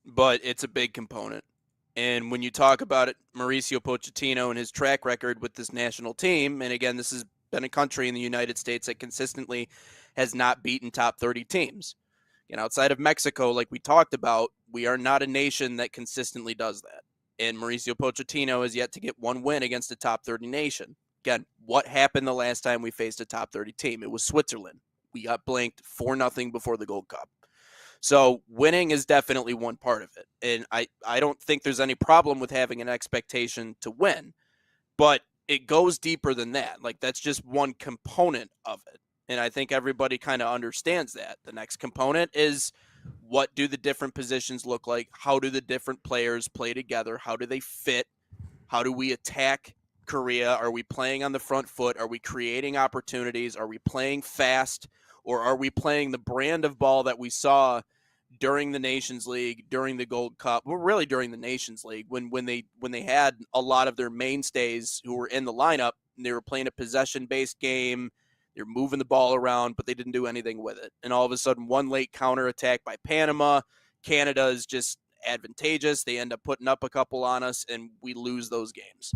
[SPEAKER 3] but it's a big component. And when you talk about it, Mauricio Pochettino and his track record with this national team, and again, this has been a country in the United States that consistently has not beaten top 30 teams. Outside of Mexico, like we talked about, we are not a nation that consistently does that. And Mauricio Pochettino has yet to get one win against a top 30 nation. Again, what happened the last time we faced a top 30 team? It was Switzerland. We got blanked 4-0 before the Gold Cup. So winning is definitely one part of it. And I don't think there's any problem with having an expectation to win. But it goes deeper than that. Like, that's just one component of it. And I think everybody kind of understands that. The next component is, what do the different positions look like? How do the different players play together? How do they fit? How do we attack Korea? Are we playing on the front foot? Are we creating opportunities? Are we playing fast? Or are we playing the brand of ball that we saw during the Nations League, during the Gold Cup? Well, really during the Nations League, when they had a lot of their mainstays who were in the lineup, and they were playing a possession-based game. They're moving the ball around, but they didn't do anything with it. And all of a sudden, one late counterattack by Panama. Canada is just advantageous. They end up putting up a couple on us, and we lose those games.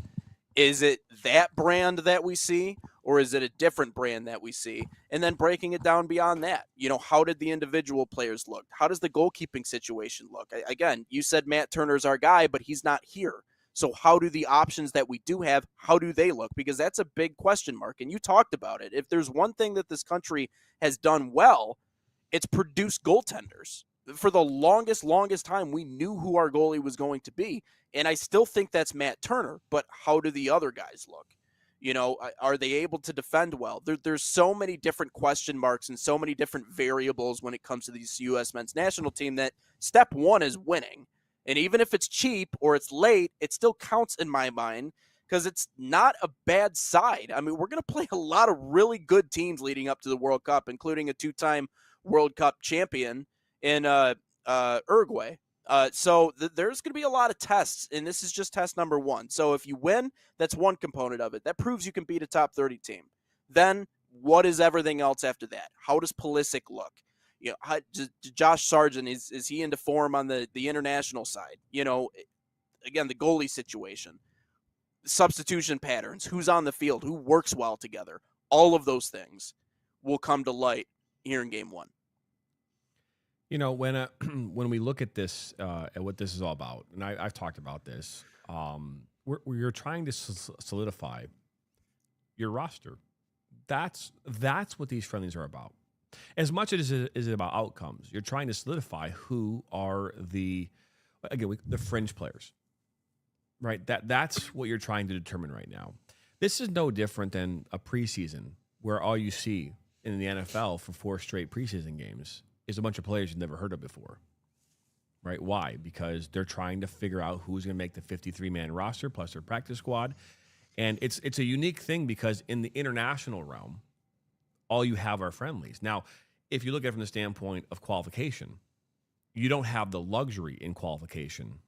[SPEAKER 3] Is it that brand that we see, or is it a different brand that we see? And then breaking it down beyond that, how did the individual players look? How does the goalkeeping situation look? Again, you said Matt Turner's our guy, but he's not here. So how do the options that we do have, how do they look? Because that's a big question mark, and you talked about it. If there's one thing that this country has done well, it's produced goaltenders. For the longest time, we knew who our goalie was going to be, and I still think that's Matt Turner, but how do the other guys look? Are they able to defend well? There's so many different question marks and so many different variables when it comes to this U.S. men's national team that step one is winning. And even if it's cheap or it's late, it still counts in my mind because it's not a bad side. I mean, we're going to play a lot of really good teams leading up to the World Cup, including a 2-time World Cup champion in Uruguay. So there's going to be a lot of tests, and this is just test number one. So if you win, that's one component of it. That proves you can beat a top 30 team. Then what is everything else after that? How does Pulisic look? Josh Sargent, is he into form on the international side? Again, the goalie situation, substitution patterns, who's on the field, who works well together. All of those things will come to light here in game one.
[SPEAKER 1] You know, when when we look at this and what this is all about, and I've talked about this, you're trying to solidify your roster. That's what these friendlies are about. As much as it is about outcomes, you're trying to solidify who are the fringe players, right? That's what you're trying to determine right now. This is no different than a preseason where all you see in the NFL for 4 straight preseason games is a bunch of players you've never heard of before, right? Why? Because they're trying to figure out who's going to make the 53-man roster plus their practice squad. And it's a unique thing because in the international realm, all you have are friendlies. Now, if you look at it from the standpoint of qualification, you don't have the luxury in qualification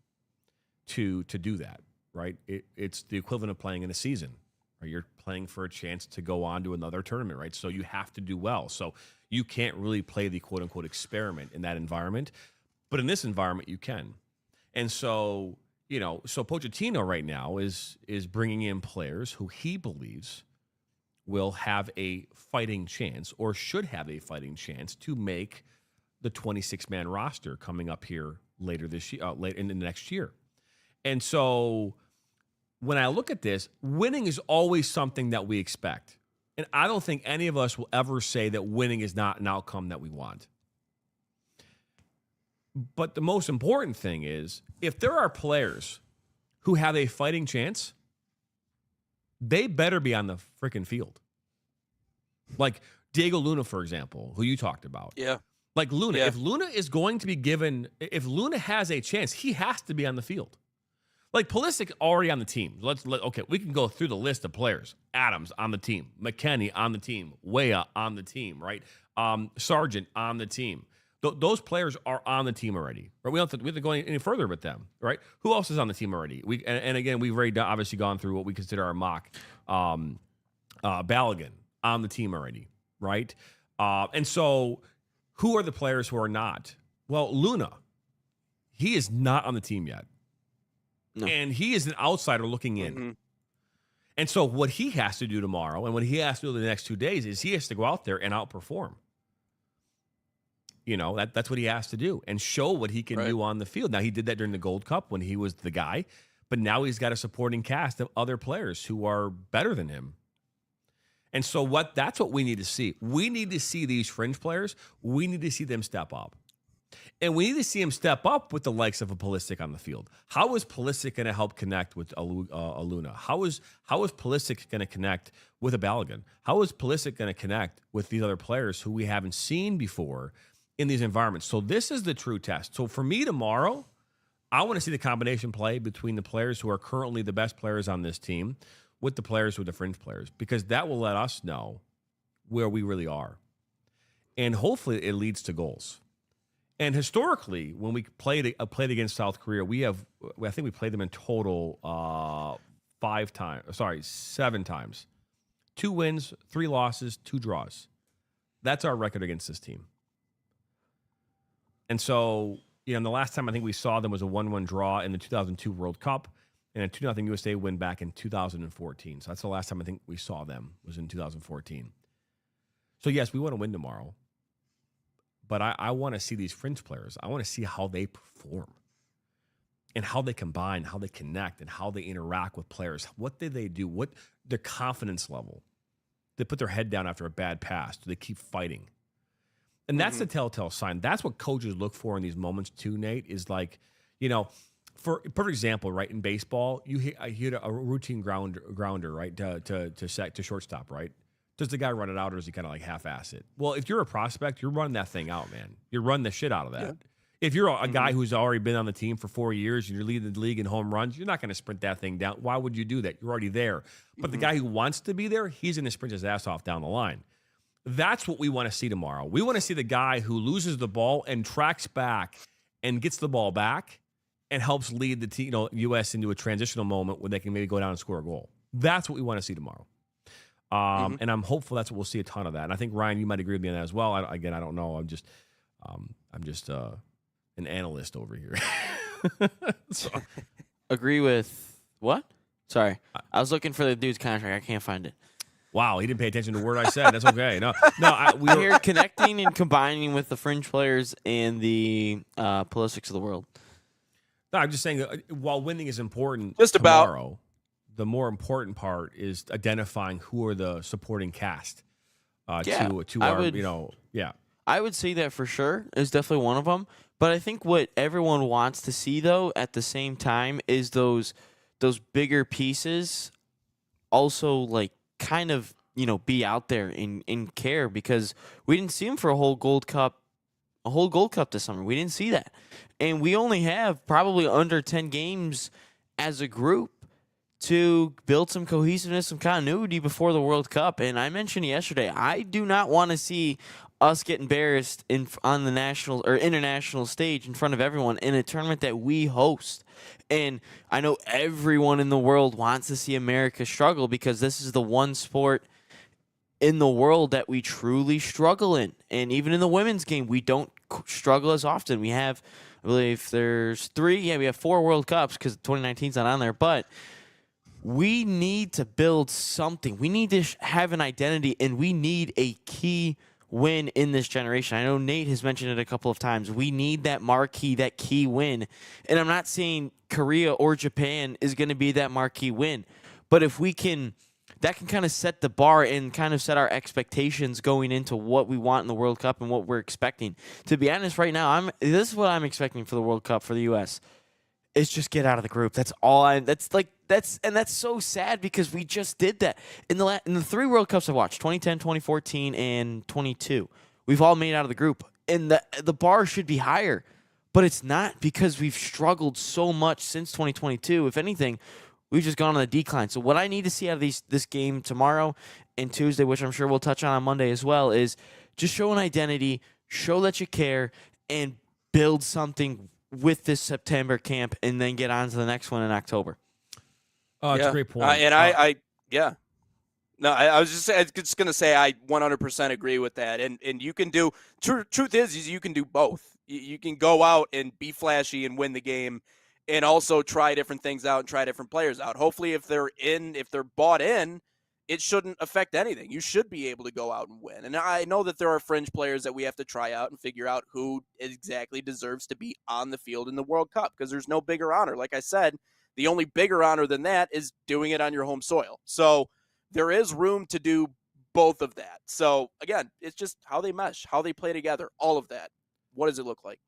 [SPEAKER 1] to do that, right? It's the equivalent of playing in a season. Right? You're playing for a chance to go on to another tournament, right? So you have to do well. So you can't really play the quote-unquote experiment in that environment. But in this environment, you can. And so, so Pochettino right now is bringing in players who he believes will have a fighting chance or should have a fighting chance to make the 26-man roster coming up here later this year, late in the next year. And so when I look at this, winning is always something that we expect. And I don't think any of us will ever say that winning is not an outcome that we want. But the most important thing is if there are players who have a fighting chance, they better be on the freaking field. Like Diego Luna, for example, who you talked about.
[SPEAKER 3] Yeah.
[SPEAKER 1] Like Luna,
[SPEAKER 3] Yeah.
[SPEAKER 1] if Luna is going to be given, if Luna has a chance, he has to be on the field. Like Pulisic already on the team. Okay, we can go through the list of players. Adams on the team, McKennie on the team, Weah on the team, right? Sargent on the team. Those players are on the team already. Right? We don't have to go any further with them, right? Who else is on the team already? And again, we've already obviously gone through what we consider our mock. Balogun on the team already, right? And so who are the players who are not? Well, Luna, he is not on the team yet. No. And he is an outsider looking in. Mm-hmm. And so what he has to do tomorrow and what he has to do the next 2 days is he has to go out there and outperform. That's what he has to do and show what he can do on the field. Now, he did that during the Gold Cup when he was the guy, but now he's got a supporting cast of other players who are better than him. And so that's what we need to see. We need to see these fringe players. We need to see them step up. And we need to see him step up with the likes of a Pulisic on the field. How is Pulisic going to help connect with a Luna? How is Pulisic going to connect with a Balogun? How is Pulisic going to connect with these other players who we haven't seen before in these environments? So this is the true test. So for me tomorrow, I want to see the combination play between the players who are currently the best players on this team with the players who are the fringe players, because that will let us know where we really are. And hopefully it leads to goals. And historically, when we played against South Korea, I think we played them in total 7 times. 2 wins, 3 losses, 2 draws. That's our record against this team. And so, the last time I think we saw them was a 1-1 draw in the 2002 World Cup and a 2-0 USA win back in 2014. So that's the last time I think we saw them was in 2014. So yes, we want to win tomorrow. But I want to see these fringe players. I want to see how they perform and how they combine, how they connect, and how they interact with players. What do they do? What their confidence level? They put their head down after a bad pass. Do they keep fighting? And that's the telltale sign. That's what coaches look for in these moments too, Nate, is like, for a perfect example, right, in baseball, you hit a routine grounder, right, to shortstop, right? Does the guy run it out or does he kind of like half-ass it? Well, if you're a prospect, you're running that thing out, man. You're running the shit out of that. Yeah. If you're a guy who's already been on the team for 4 years and you're leading the league in home runs, you're not going to sprint that thing down. Why would you do that? You're already there. But the guy who wants to be there, he's going to sprint his ass off down the line. That's what we want to see tomorrow. We want to see the guy who loses the ball and tracks back and gets the ball back and helps lead the team, U.S. into a transitional moment where they can maybe go down and score a goal. That's what we want to see tomorrow. And I'm hopeful that's what we'll see a ton of that. And I think, Ryan, you might agree with me on that as well. I don't know. I'm just an analyst over here. So.
[SPEAKER 4] Agree with what? Sorry. I was looking for the dude's contract. I can't find it.
[SPEAKER 1] Wow, he didn't pay attention to a word I said. That's okay. No, we were
[SPEAKER 4] Here connecting and combining with the fringe players and the Pulisics of the world.
[SPEAKER 1] No, I'm just saying that while winning is important
[SPEAKER 3] Just about.
[SPEAKER 1] tomorrow, the more important part is identifying who are the supporting cast to our,
[SPEAKER 4] I would say that for sure is definitely one of them. But I think what everyone wants to see, though, at the same time, is those bigger pieces also, like, kind of, be out there and care, because we didn't see them for a whole Gold Cup this summer. We didn't see that. And we only have probably under 10 games as a group to build some cohesiveness, some continuity before the World Cup. And I mentioned yesterday, I do not want to see us get embarrassed on the national or international stage in front of everyone in a tournament that we host. And I know everyone in the world wants to see America struggle, because this is the one sport in the world that we truly struggle in. And even in the women's game, we don't struggle as often. We have, I believe there's 3. Yeah, we have 4 World Cups because 2019's not on there. But we need to build something. We need to have an identity, and we need a key win in this generation. I know Nate has mentioned it a couple of times. We need that marquee, that key win. And I'm not saying Korea or Japan is going to be that marquee win. But if we can, that can kind of set the bar and kind of set our expectations going into what we want in the World Cup and what we're expecting. To be honest, right now, this is what I'm expecting for the World Cup for the U.S. is just get out of the group. That's all that's so sad, because we just did that. In the 3 World Cups I watched, 2010, 2014, and 22, we've all made out of the group. And the bar should be higher, but it's not, because we've struggled so much since 2022. If anything, we've just gone on the decline. So what I need to see out of this game tomorrow and Tuesday, which I'm sure we'll touch on Monday as well, is just show an identity, show that you care, and build something with this September camp, and then get on to the next one in October.
[SPEAKER 1] Oh, it's a great point.
[SPEAKER 3] I was just going to say I 100% agree with that. And you can do – truth is you can do both. You can go out and be flashy and win the game, and also try different things out and try different players out. Hopefully if they're bought in, it shouldn't affect anything. You should be able to go out and win. And I know that there are fringe players that we have to try out and figure out who exactly deserves to be on the field in the World Cup, because there's no bigger honor. Like I said, the only bigger honor than that is doing it on your home soil. So there is room to do both of that. So again, it's just how they mesh, how they play together, all of that. What does it look like?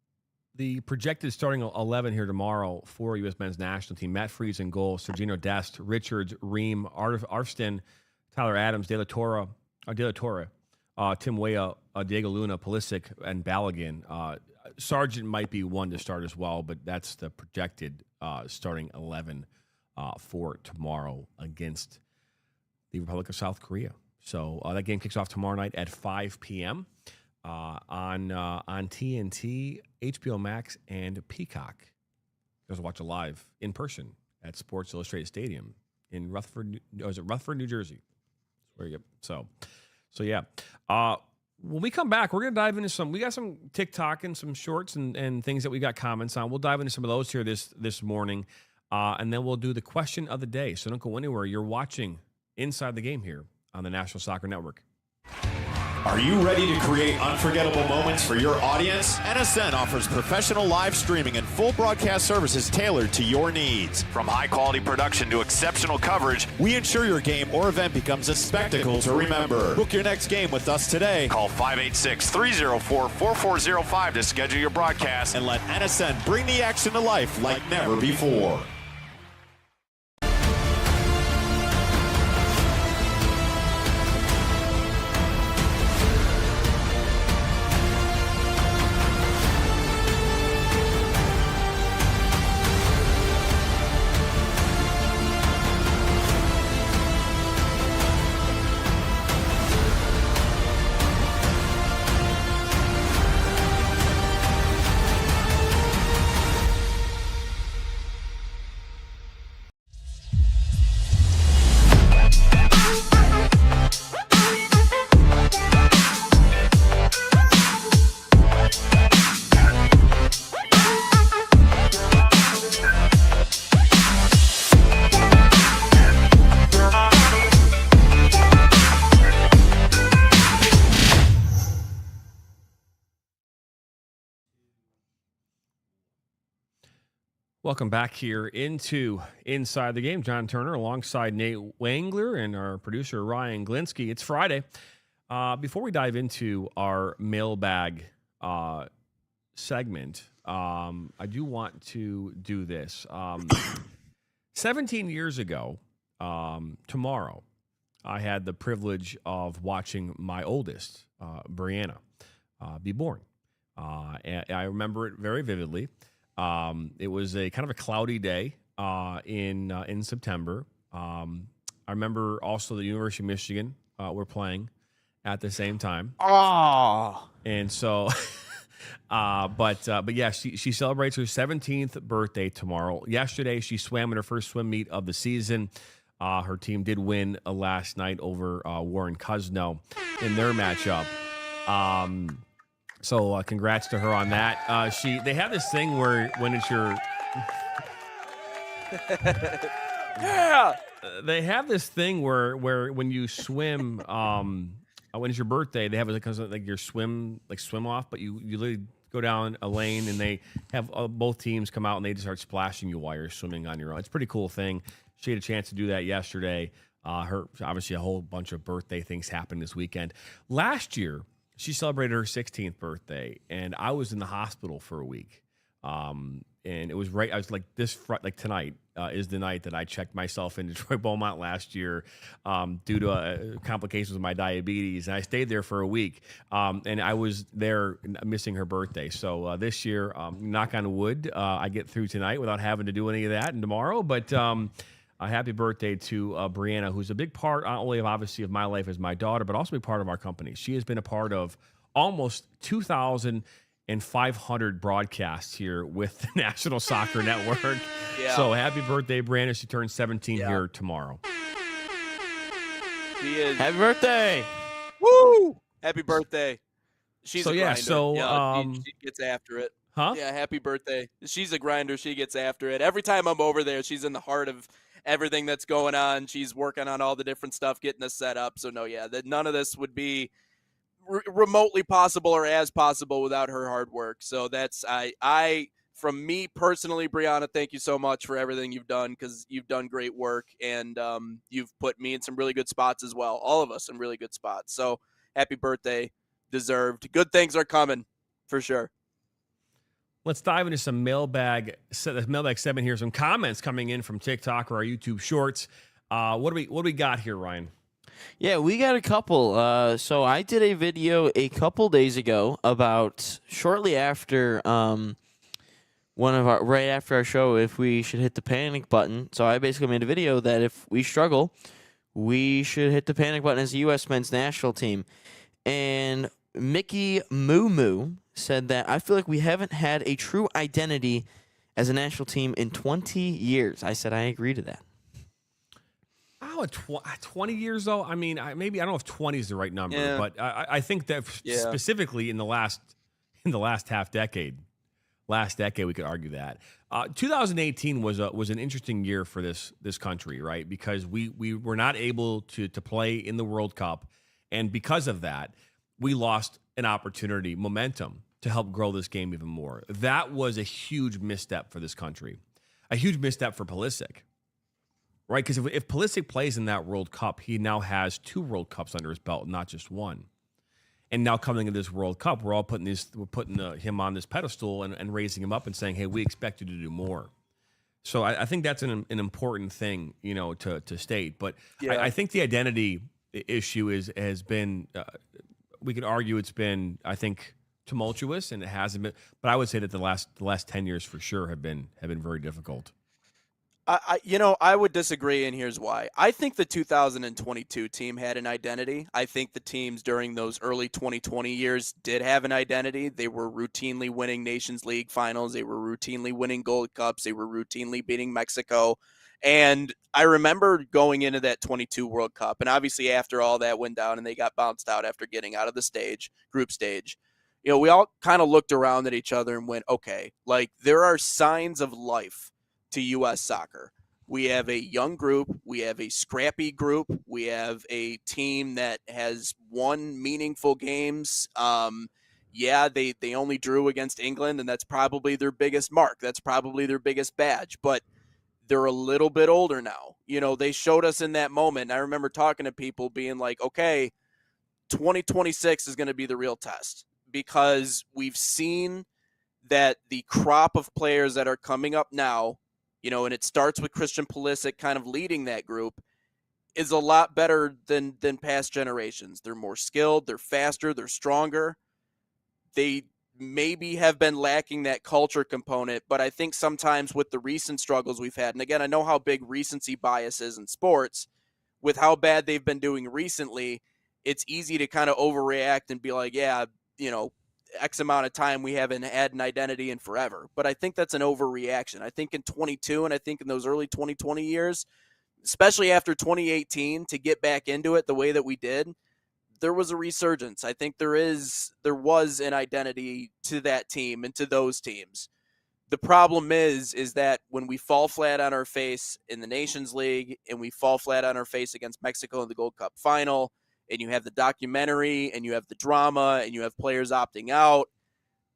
[SPEAKER 1] The projected starting 11 here tomorrow for U.S. men's national team: Matt Freese in goal, Sergino Dest, Richards, Ream, Arfston, Tyler Adams, De La Torre, Tim Weah, Diego Luna, Pulisic, and Balogun. Sargent might be one to start as well, but that's the projected starting 11 for tomorrow against the Republic of South Korea. So that game kicks off tomorrow night at 5 p.m. On TNT, HBO Max, and Peacock. You guys watch it live in person at Sports Illustrated Stadium in Rutherford, New Jersey? Where you get so yeah. When we come back, we're gonna dive into we got some TikTok and some shorts and things that we got comments on. We'll dive into some of those here this morning, and then we'll do the question of the day. So don't go anywhere. You're watching Inside the Game here on the National Soccer Network.
[SPEAKER 7] Are you ready to create unforgettable moments for your audience? NSN offers professional live streaming and full broadcast services tailored to your needs. From high-quality production to exceptional coverage, we ensure your game or event becomes a spectacle to remember. Book your next game with us today. Call 586-304-4405 to schedule your broadcast and let NSN bring the action to life like never before.
[SPEAKER 1] Welcome back here into Inside the Game. John Turner alongside Nate Wangler and our producer Ryan Glinsky. It's Friday. Before we dive into our mailbag segment, I do want to do this. 17 years ago, tomorrow, I had the privilege of watching my oldest, Brianna, be born. And I remember it very vividly. It was a kind of a cloudy day in September. I remember also the University of Michigan were playing at the same time.
[SPEAKER 4] Oh,
[SPEAKER 1] And so, but yeah, she celebrates her 17th birthday tomorrow. Yesterday, she swam in her first swim meet of the season. Her team did win last night over Warren Cuzno in their matchup. So congrats to her on that. They have this thing where when it's your
[SPEAKER 3] Yeah.
[SPEAKER 1] they have this thing where when you swim when it's your birthday, they have like your swim off, but you literally go down a lane and they have both teams come out and they just start splashing you while you're swimming on your own. It's a pretty cool thing. She had a chance to do that yesterday. Obviously a whole bunch of birthday things happened this weekend. Last year, she celebrated her 16th birthday, and I was in the hospital for a week. And it was right. I was like tonight is the night that I checked myself in Detroit Beaumont last year due to complications with my diabetes, and I stayed there for a week. And I was there missing her birthday. So this year, knock on wood, I get through tonight without having to do any of that, and tomorrow. But a happy birthday to Brianna, who's a big part, not only obviously of my life as my daughter, but also a big part of our company. She has been a part of almost 2,500 broadcasts here with the National Soccer Network.
[SPEAKER 3] Yeah.
[SPEAKER 1] So happy birthday, Brianna. She turns 17 here tomorrow.
[SPEAKER 3] She is.
[SPEAKER 4] happy birthday!
[SPEAKER 3] Woo! Happy birthday. She's a grinder.
[SPEAKER 1] So
[SPEAKER 3] she gets after it.
[SPEAKER 1] huh?
[SPEAKER 3] Yeah, happy birthday. She's a grinder. She gets after it. Every time I'm over there, she's in the heart of everything that's going on. She's working on all the different stuff, getting us set up. So, no, yeah, none of this would be remotely possible or as possible without her hard work. So that's from me personally, Brianna, thank you so much for everything you've done, because you've done great work, and you've put me in some really good spots as well. All of us in really good spots. So happy birthday. Deserved. Good things are coming for sure.
[SPEAKER 1] Let's dive into some mailbag segment here. Some comments coming in from TikTok or our YouTube Shorts. What do we got here, Ryan?
[SPEAKER 4] Yeah, we got a couple. So I did a video a couple days ago about shortly after right after our show, if we should hit the panic button. So I basically made a video that if we struggle, we should hit the panic button as the U.S. men's national team. And Mickey Moo Moo said that I feel like we haven't had a true identity as a national team in 20 years. I said I agree to that.
[SPEAKER 1] Oh, 20 years though. I mean, maybe I don't know if 20 is the right number, but I think that specifically in the last half decade, we could argue that 2018 was an interesting year for this country, right? Because we were not able to play in the World Cup, and because of that, we lost an opportunity, momentum to help grow this game even more. That was a huge misstep for this country, a huge misstep for Pulisic. Right, because if Pulisic plays in that World Cup, he now has 2 World Cups under his belt, not just one. And now coming into this World Cup, we're all putting him on this pedestal and raising him up and saying, "Hey, we expect you to do more." So I think that's an important thing, to state. But I think the identity issue has been. We could argue it's been, I think, tumultuous, and it hasn't been. But I would say that the last 10 years for sure have been very difficult.
[SPEAKER 3] I would disagree, and here's why. I think the 2022 team had an identity. I think the teams during those early 2020 years did have an identity. They were routinely winning Nations League finals. They were routinely winning Gold Cups. They were routinely beating Mexico. And I remember going into that 22 World Cup, and obviously after all that went down and they got bounced out after getting out of the group stage, we all kind of looked around at each other and went, okay, like there are signs of life to U.S. soccer. We have a young group. We have a scrappy group. We have a team that has won meaningful games. Yeah, they only drew against England, and that's probably their biggest mark. That's probably their biggest badge. But they're a little bit older now. They showed us in that moment. I remember talking to people being like, okay, 2026 is going to be the real test, because we've seen that the crop of players that are coming up now, and it starts with Christian Pulisic kind of leading that group, is a lot better than past generations. They're more skilled, they're faster, they're stronger. They maybe have been lacking that culture component, but I think sometimes with the recent struggles we've had, and again, I know how big recency bias is in sports, with how bad they've been doing recently, it's easy to kind of overreact and be like, yeah, X amount of time we haven't had an identity in forever. But I think that's an overreaction. I think in 22 and I think in those early 2020 years, especially after 2018, to get back into it the way that we did, there was a resurgence. I think there was an identity to that team and to those teams. The problem is that when we fall flat on our face in the Nations League and we fall flat on our face against Mexico in the Gold Cup final, and you have the documentary and you have the drama and you have players opting out,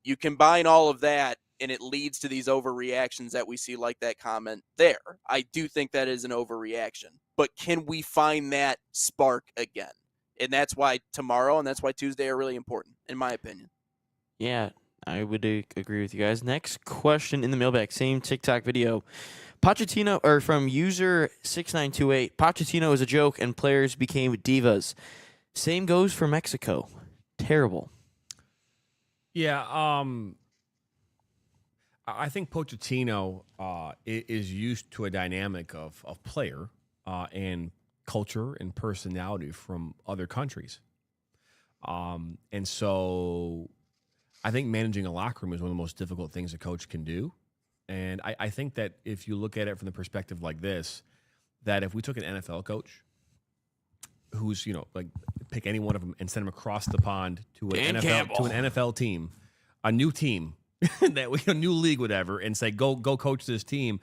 [SPEAKER 3] you combine all of that and it leads to these overreactions that we see, like that comment there. I do think that is an overreaction, but can we find that spark again? And that's why tomorrow and that's why Tuesday are really important, in my opinion.
[SPEAKER 4] Yeah, I would agree with you guys. Next question in the mailbag, same TikTok video. Pochettino, or from user 6928, Pochettino is a joke and players became divas. Same goes for Mexico. Terrible.
[SPEAKER 1] Yeah, I think Pochettino is used to a dynamic of player and culture and personality from other countries. And so I think managing a locker room is one of the most difficult things a coach can do. And I think that if you look at it from the perspective like this, that if we took an NFL coach who's, like pick any one of them and send them across the pond to an NFL team, a new team, a new league, whatever, and say, go coach this team,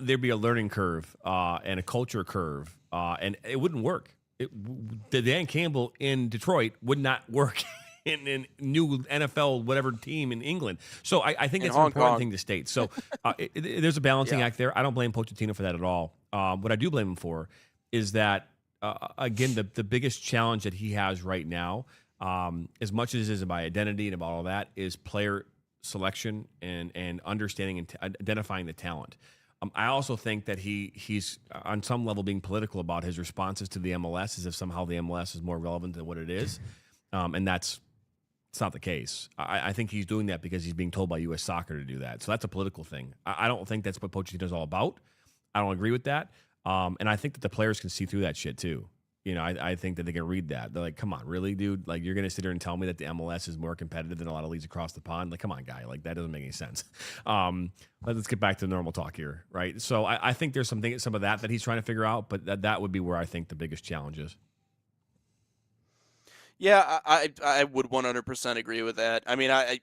[SPEAKER 1] there'd be a learning curve and a culture curve, and it wouldn't work. The Dan Campbell in Detroit would not work in new NFL whatever team in England. So I think it's an important thing to state. So there's a balancing act there. I don't blame Pochettino for that at all. What I do blame him for is that, again, the biggest challenge that he has right now, as much as it is about identity and about all that, is player selection and understanding and identifying the talent. I also think that he's on some level being political about his responses to the MLS, as if somehow the MLS is more relevant than what it is, and it's not the case. I think he's doing that because he's being told by U.S. Soccer to do that. So that's a political thing. I don't think that's what Pochettino is all about. I don't agree with that, and I think that the players can see through that shit too. I think that they can read that. They're like, come on, really, dude? Like, you're going to sit here and tell me that the MLS is more competitive than a lot of leagues across the pond? Like, come on, guy. Like, that doesn't make any sense. Let's get back to normal talk here, right? So I think there's some of that he's trying to figure out, but that would be where I think the biggest challenge is.
[SPEAKER 3] Yeah, I would 100% agree with that. I mean, I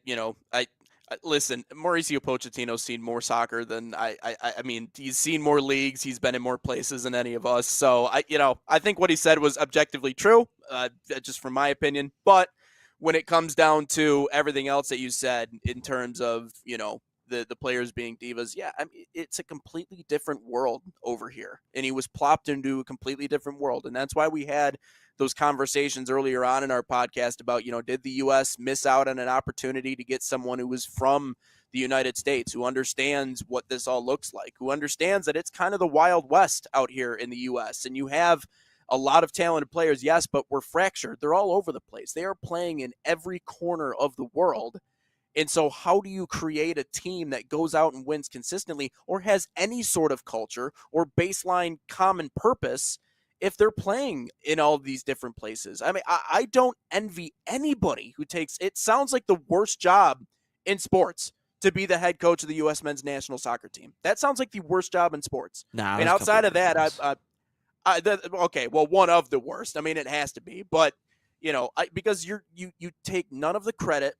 [SPEAKER 3] listen, Mauricio Pochettino's seen more soccer than I mean, he's seen more leagues, he's been in more places than any of us. So I think what he said was objectively true, just from my opinion. But when it comes down to everything else that you said in terms of, the players being divas, yeah, I mean, it's a completely different world over here. And he was plopped into a completely different world. And that's why we had those conversations earlier on in our podcast about, did the U.S. miss out on an opportunity to get someone who was from the United States, who understands what this all looks like, who understands that it's kind of the Wild West out here in the U.S. And you have a lot of talented players, yes, but we're fractured. They're all over the place. They are playing in every corner of the world. And so how do you create a team that goes out and wins consistently or has any sort of culture or baseline common purpose if they're playing in all these different places? I mean, I don't envy anybody who takes – it sounds like the worst job in sports to be the head coach of the U.S. men's national soccer team. That sounds like the worst job in sports.
[SPEAKER 4] Nah,
[SPEAKER 3] and outside of that, okay, well, one of the worst. I mean, it has to be. But, because you take none of the credit,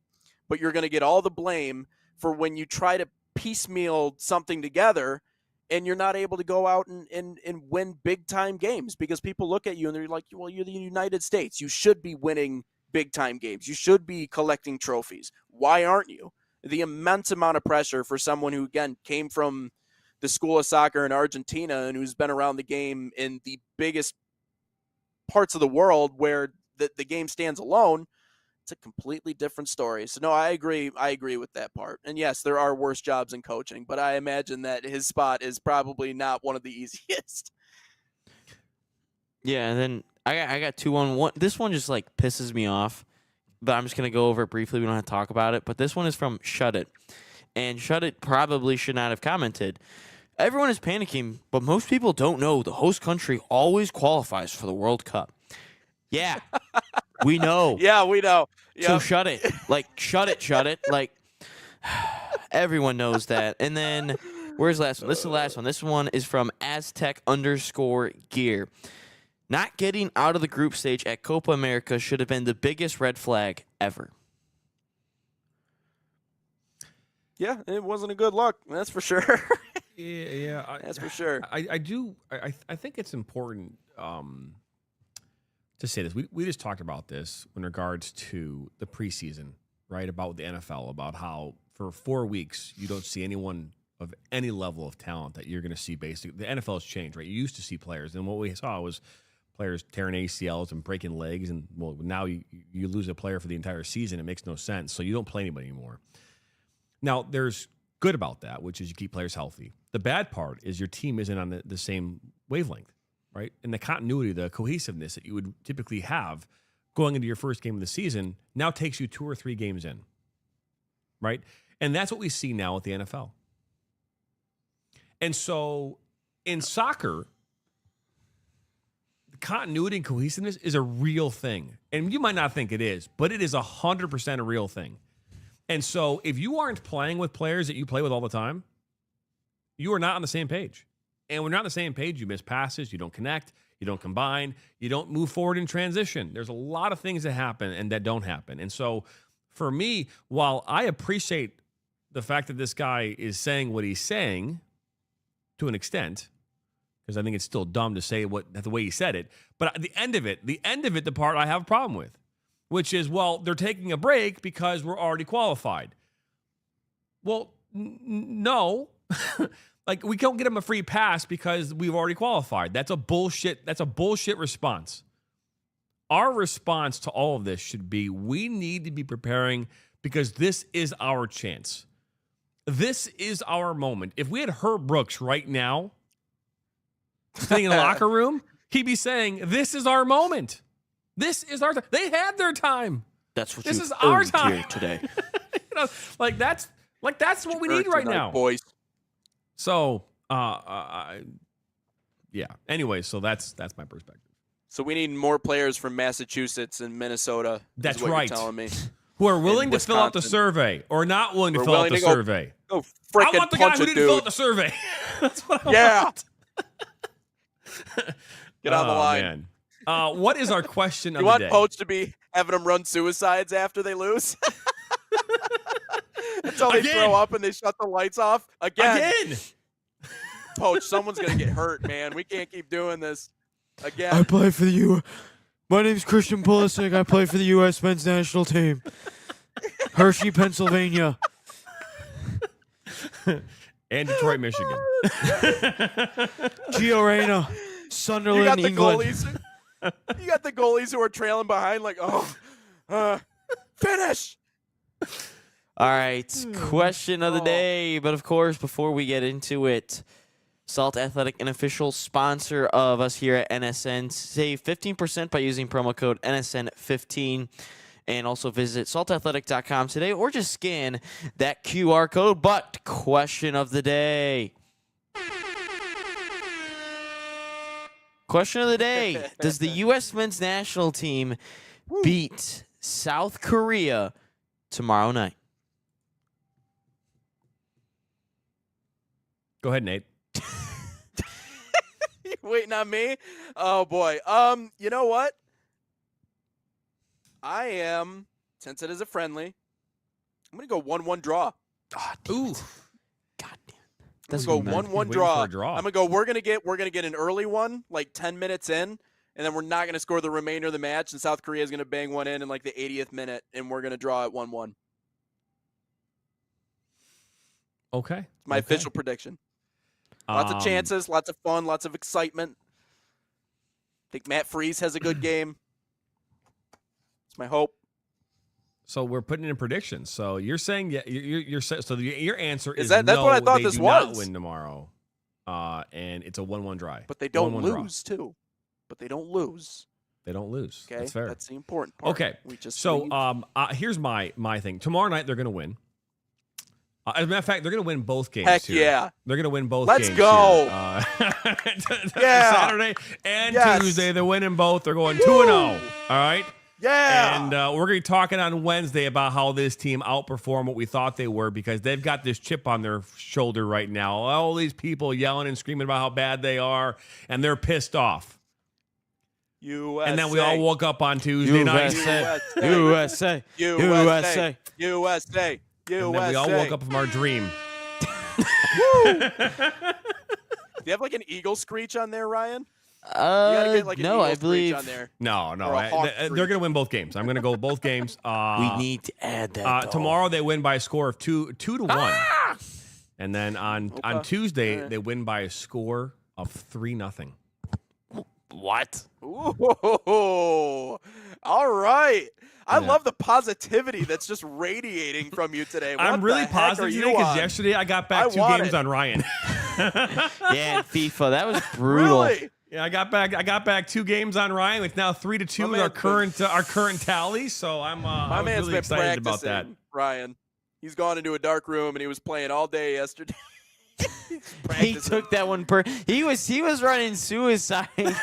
[SPEAKER 3] but you're going to get all the blame for when you try to piecemeal something together and you're not able to go out and win big-time games because people look at you and they're like, well, you're the United States. You should be winning big-time games. You should be collecting trophies. Why aren't you? The immense amount of pressure for someone who, again, came from the school of soccer in Argentina and who's been around the game in the biggest parts of the world where the game stands alone. It's a completely different story. So, no, I agree. I agree with that part. And, yes, there are worse jobs in coaching, but I imagine that his spot is probably not one of the easiest.
[SPEAKER 4] Yeah, and then I got 2 on 1. This one just like pisses me off, but I'm just going to go over it briefly. We don't have to talk about it. But this one is from Shut It. And Shut It probably should not have commented. Everyone is panicking, but most people don't know the host country always qualifies for the World Cup. Yeah, we know.
[SPEAKER 3] Yeah, we know. Yep.
[SPEAKER 4] So shut it. Like, shut it. Like, everyone knows that. And then, where's the last one? This is the last one. This one is from Aztec_gear. Not getting out of the group stage at Copa America should have been the biggest red flag ever.
[SPEAKER 3] Yeah, it wasn't a good look. That's for sure.
[SPEAKER 1] Yeah,
[SPEAKER 3] that's for sure.
[SPEAKER 1] I think it's important to say this. We just talked about this in regards to the preseason, right? About the NFL, about how for 4 weeks you don't see anyone of any level of talent that you're going to see. Basically, the NFL has changed, right? You used to see players, and what we saw was players tearing ACLs and breaking legs, and well, now you lose a player for the entire season. It makes no sense, so you don't play anybody anymore. Now, there's good about that, which is you keep players healthy. The bad part is your team isn't on the same wavelength, right? And the continuity, the cohesiveness that you would typically have going into your first game of the season now takes you 2 or 3 games in, right? And that's what we see now with the NFL. And so in soccer, continuity and cohesiveness is a real thing. And you might not think it is, but it is 100% a real thing. And so if you aren't playing with players that you play with all the time, you are not on the same page. And when you're not on the same page, you miss passes, you don't connect, you don't combine, you don't move forward in transition. There's a lot of things that happen and that don't happen. And so for me, while I appreciate the fact that this guy is saying what he's saying to an extent, because I think it's still dumb to say the way he said it, but at the end of it, the part I have a problem with, which is, well, they're taking a break because we're already qualified. Well, no. Like, we don't get them a free pass because we've already qualified. That's a bullshit response. Our response to all of this should be, we need to be preparing because this is our chance. This is our moment. If we had Herb Brooks right now sitting in the locker room, he'd be saying, this is our moment. This is our time. They had their time.
[SPEAKER 4] That's what
[SPEAKER 1] this
[SPEAKER 4] you
[SPEAKER 1] is our
[SPEAKER 4] earned
[SPEAKER 1] time
[SPEAKER 4] here today.
[SPEAKER 1] That's what we need right now,
[SPEAKER 3] boys.
[SPEAKER 1] So, yeah. Anyway, so that's my perspective.
[SPEAKER 3] So we need more players from Massachusetts and Minnesota.
[SPEAKER 1] That's
[SPEAKER 3] is what
[SPEAKER 1] right.
[SPEAKER 3] You're telling me.
[SPEAKER 1] Who are willing to fill out the survey or not willing to fill out the survey.
[SPEAKER 3] Go
[SPEAKER 1] I
[SPEAKER 3] frickin'
[SPEAKER 1] want the guy
[SPEAKER 3] punch
[SPEAKER 1] who
[SPEAKER 3] a
[SPEAKER 1] didn't fill out
[SPEAKER 3] dude.
[SPEAKER 1] the survey. That's what I want.
[SPEAKER 3] Get on the line.
[SPEAKER 1] Man. What is our question of
[SPEAKER 3] You
[SPEAKER 1] the
[SPEAKER 3] want
[SPEAKER 1] day?
[SPEAKER 3] Poach to be having them run suicides after they lose? Until they
[SPEAKER 1] Again.
[SPEAKER 3] throw up and they shut the lights off?
[SPEAKER 1] Again.
[SPEAKER 3] Poach, someone's going to get hurt, man. We can't keep doing this. Again.
[SPEAKER 4] I play for the My name's Christian Pulisic. I play for the U.S. men's national team. Hershey, Pennsylvania.
[SPEAKER 1] And Detroit, Michigan.
[SPEAKER 4] Gio Reyna, Sunderland, England.
[SPEAKER 3] You got the goalies who are trailing behind like, finish.
[SPEAKER 4] All right, question of the day. But of course, before we get into it, Salt Athletic, an official sponsor of us here at NSN. Save 15% by using promo code NSN15. And also visit saltathletic.com today or just scan that QR code. But question of the day. Question of the day. Does the U.S. men's national team beat South Korea tomorrow night?
[SPEAKER 1] Go ahead, Nate.
[SPEAKER 3] You waiting on me? Oh, boy. You know what? I am, since it is a friendly, I'm going to go 1-1 draw.
[SPEAKER 1] Ooh.
[SPEAKER 4] God damn.
[SPEAKER 3] Let's go 1-1
[SPEAKER 1] Waiting
[SPEAKER 3] draw.
[SPEAKER 1] for a draw.
[SPEAKER 3] I'm going to go, we're going to get an early one, like 10 minutes in, and then we're not going to score the remainder of the match, and South Korea is going to bang one in like the 80th minute, and we're going to draw at 1-1.
[SPEAKER 1] Okay.
[SPEAKER 3] It's my official prediction. Lots of chances, lots of fun, lots of excitement. I think Matt Freese has a good game. It's my hope.
[SPEAKER 1] So we're putting in predictions. So you're saying your answer is
[SPEAKER 3] that's
[SPEAKER 1] no,
[SPEAKER 3] what I thought
[SPEAKER 1] they
[SPEAKER 3] this
[SPEAKER 1] do
[SPEAKER 3] was.
[SPEAKER 1] not win tomorrow. And it's a 1-1 dry.
[SPEAKER 3] But they don't
[SPEAKER 1] 1-1
[SPEAKER 3] lose, too. But they don't lose.
[SPEAKER 1] They don't lose.
[SPEAKER 3] Okay,
[SPEAKER 1] That's fair.
[SPEAKER 3] That's the important part.
[SPEAKER 1] Okay,
[SPEAKER 3] We just
[SPEAKER 1] so
[SPEAKER 3] leave.
[SPEAKER 1] here's my thing. Tomorrow night they're going to win. As a matter of fact, they're going to win both games.
[SPEAKER 3] Heck
[SPEAKER 1] here.
[SPEAKER 3] yeah.
[SPEAKER 1] They're going to win both
[SPEAKER 3] Let's
[SPEAKER 1] games.
[SPEAKER 3] go.
[SPEAKER 1] Yeah. Saturday and Tuesday, they're winning both. They're going 2-0. All right?
[SPEAKER 3] Yeah.
[SPEAKER 1] And we're going to be talking on Wednesday about how this team outperformed what we thought they were because they've got this chip on their shoulder right now. All these people yelling and screaming about how bad they are, and they're pissed off.
[SPEAKER 3] USA.
[SPEAKER 1] And then we all woke up on Tuesday night.
[SPEAKER 4] USA.
[SPEAKER 3] USA.
[SPEAKER 1] And then we all woke up from our dream.
[SPEAKER 3] Do you have like an eagle screech on there, Ryan? You gotta get like an
[SPEAKER 4] no,
[SPEAKER 3] eagle
[SPEAKER 4] I believe
[SPEAKER 3] screech on there.
[SPEAKER 1] No.
[SPEAKER 3] Or a hawk
[SPEAKER 1] They're
[SPEAKER 3] screech.
[SPEAKER 1] going to win both games. I'm going to go both games.
[SPEAKER 4] we need to add that. though.
[SPEAKER 1] Tomorrow they win by a score of 2-1. And then on Tuesday
[SPEAKER 3] Alright.
[SPEAKER 1] they win by a score of 3-0.
[SPEAKER 4] What?
[SPEAKER 3] Ooh, all right. I love the positivity that's just radiating from you today. What
[SPEAKER 1] I'm
[SPEAKER 3] the
[SPEAKER 1] really
[SPEAKER 3] heck
[SPEAKER 1] positive
[SPEAKER 3] are
[SPEAKER 1] today
[SPEAKER 3] you
[SPEAKER 1] because
[SPEAKER 3] on?
[SPEAKER 1] yesterday I got back
[SPEAKER 3] I
[SPEAKER 1] 2
[SPEAKER 3] want
[SPEAKER 1] games
[SPEAKER 3] it.
[SPEAKER 1] on Ryan.
[SPEAKER 4] Yeah, in FIFA. That was brutal.
[SPEAKER 3] Really?
[SPEAKER 1] Yeah, I got back 2 games on Ryan with now 3-2 with our current tally. So I
[SPEAKER 3] My
[SPEAKER 1] was
[SPEAKER 3] man's
[SPEAKER 1] really
[SPEAKER 3] been
[SPEAKER 1] excited about that.
[SPEAKER 3] practicing, Ryan. He's gone into a dark room and he was playing all day yesterday.
[SPEAKER 4] He
[SPEAKER 3] Practicing.
[SPEAKER 4] took that one he was running suicides.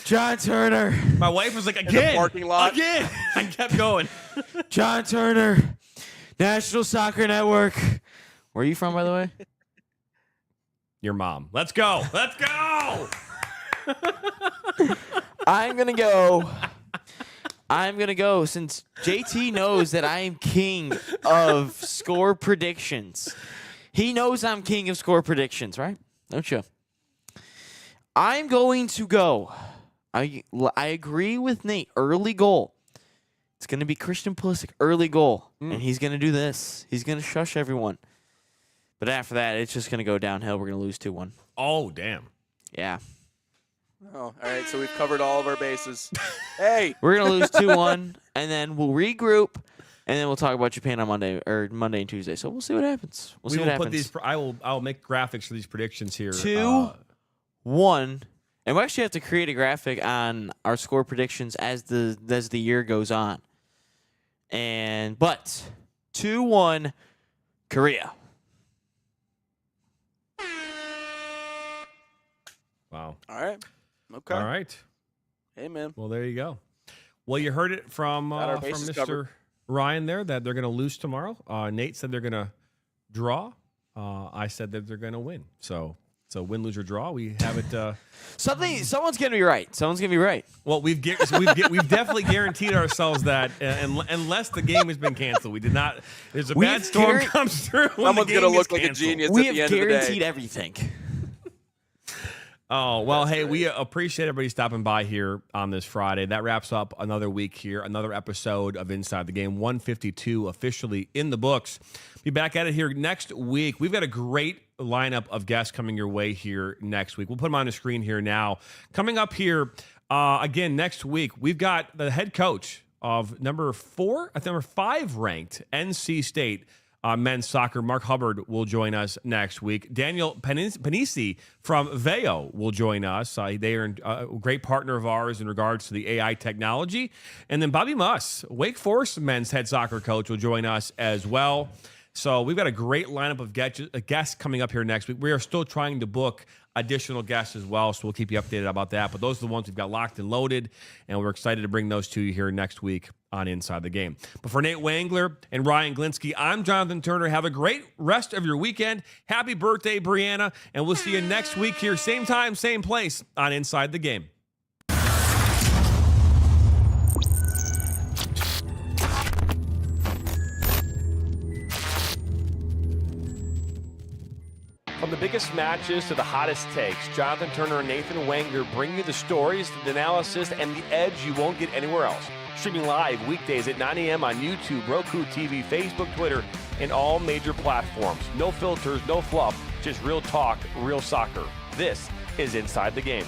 [SPEAKER 4] John Turner.
[SPEAKER 1] My wife was like,
[SPEAKER 3] the
[SPEAKER 1] again,
[SPEAKER 3] parking lot.
[SPEAKER 1] again. I kept going.
[SPEAKER 4] John Turner. National Soccer Network. Where are you from, by the way?
[SPEAKER 1] Your mom. Let's go. Let's go.
[SPEAKER 4] I'm going to go since JT knows that I am king of score predictions. He knows I'm king of score predictions, right? Don't you? I'm going to go. I agree with Nate. Early goal. It's going to be Christian Pulisic. Early goal. And he's going to do this. He's going to shush everyone. But after that, it's just going to go downhill. We're going to lose 2-1.
[SPEAKER 1] Oh, damn.
[SPEAKER 4] Yeah.
[SPEAKER 3] Oh, all right. So we've covered all of our bases. Hey.
[SPEAKER 4] We're going to lose 2-1, and then we'll regroup, and then we'll talk about Japan on Monday and Tuesday. So we'll see what happens. We'll see
[SPEAKER 1] We
[SPEAKER 4] what
[SPEAKER 1] will put
[SPEAKER 4] happens.
[SPEAKER 1] these. I will make graphics for these predictions here.
[SPEAKER 4] 2-1. And we actually have to create a graphic on our score predictions as the year goes on. But 2-1 Korea.
[SPEAKER 1] Wow.
[SPEAKER 3] All right. Okay.
[SPEAKER 1] All right.
[SPEAKER 3] Hey, man.
[SPEAKER 1] Well, there you go. Well, you heard it from
[SPEAKER 3] our
[SPEAKER 1] from
[SPEAKER 3] bases
[SPEAKER 1] Mr.
[SPEAKER 3] covered.
[SPEAKER 1] Ryan there that they're going to lose tomorrow. Nate said they're going to draw. I said that they're going to win. So win, lose, or draw. We have it.
[SPEAKER 4] Someone's going to be right. Someone's going to be right.
[SPEAKER 1] Well, we've definitely guaranteed ourselves that unless the game has been canceled, we did not. There's a
[SPEAKER 4] We've
[SPEAKER 1] bad storm
[SPEAKER 4] guaran-
[SPEAKER 1] comes through. when
[SPEAKER 3] Someone's
[SPEAKER 1] the
[SPEAKER 3] going to
[SPEAKER 1] game
[SPEAKER 3] look
[SPEAKER 1] is
[SPEAKER 3] like a
[SPEAKER 1] canceled.
[SPEAKER 3] genius
[SPEAKER 4] We
[SPEAKER 3] at the
[SPEAKER 4] have
[SPEAKER 3] end of the
[SPEAKER 4] guaranteed
[SPEAKER 3] day.
[SPEAKER 4] everything.
[SPEAKER 1] Oh, well, hey, we appreciate everybody stopping by here on this Friday. That wraps up another week here, another episode of Inside the Game, 152 officially in the books. Be back at it here next week. We've got a great lineup of guests coming your way here next week. We'll put them on the screen here now. Coming up here, again, next week, we've got the head coach of number 5 ranked NC State men's soccer. Mark Hubbard will join us next week. Daniel Panisi from Veo will join us. They are a great partner of ours in regards to the AI technology. And then Bobby Muss, Wake Forest men's head soccer coach, will join us as well. So we've got a great lineup of guests coming up here next week. We are still trying to book additional guests as well, so we'll keep you updated about that. But those are the ones we've got locked and loaded, and we're excited to bring those to you here next week on Inside the Game. But for Nate Wangler and Ryan Glinsky, I'm Jonathan Turner. Have a great rest of your weekend. Happy birthday, Brianna, and we'll see you next week here, same time, same place on Inside the Game. From the biggest matches to the hottest takes, Jonathan Turner and Nathan Wenger bring you the stories, the analysis, and the edge you won't get anywhere else. Streaming live weekdays at 9 a.m. on YouTube, Roku TV, Facebook, Twitter, and all major platforms. No filters, no fluff, just real talk, real soccer. This is Inside the Game.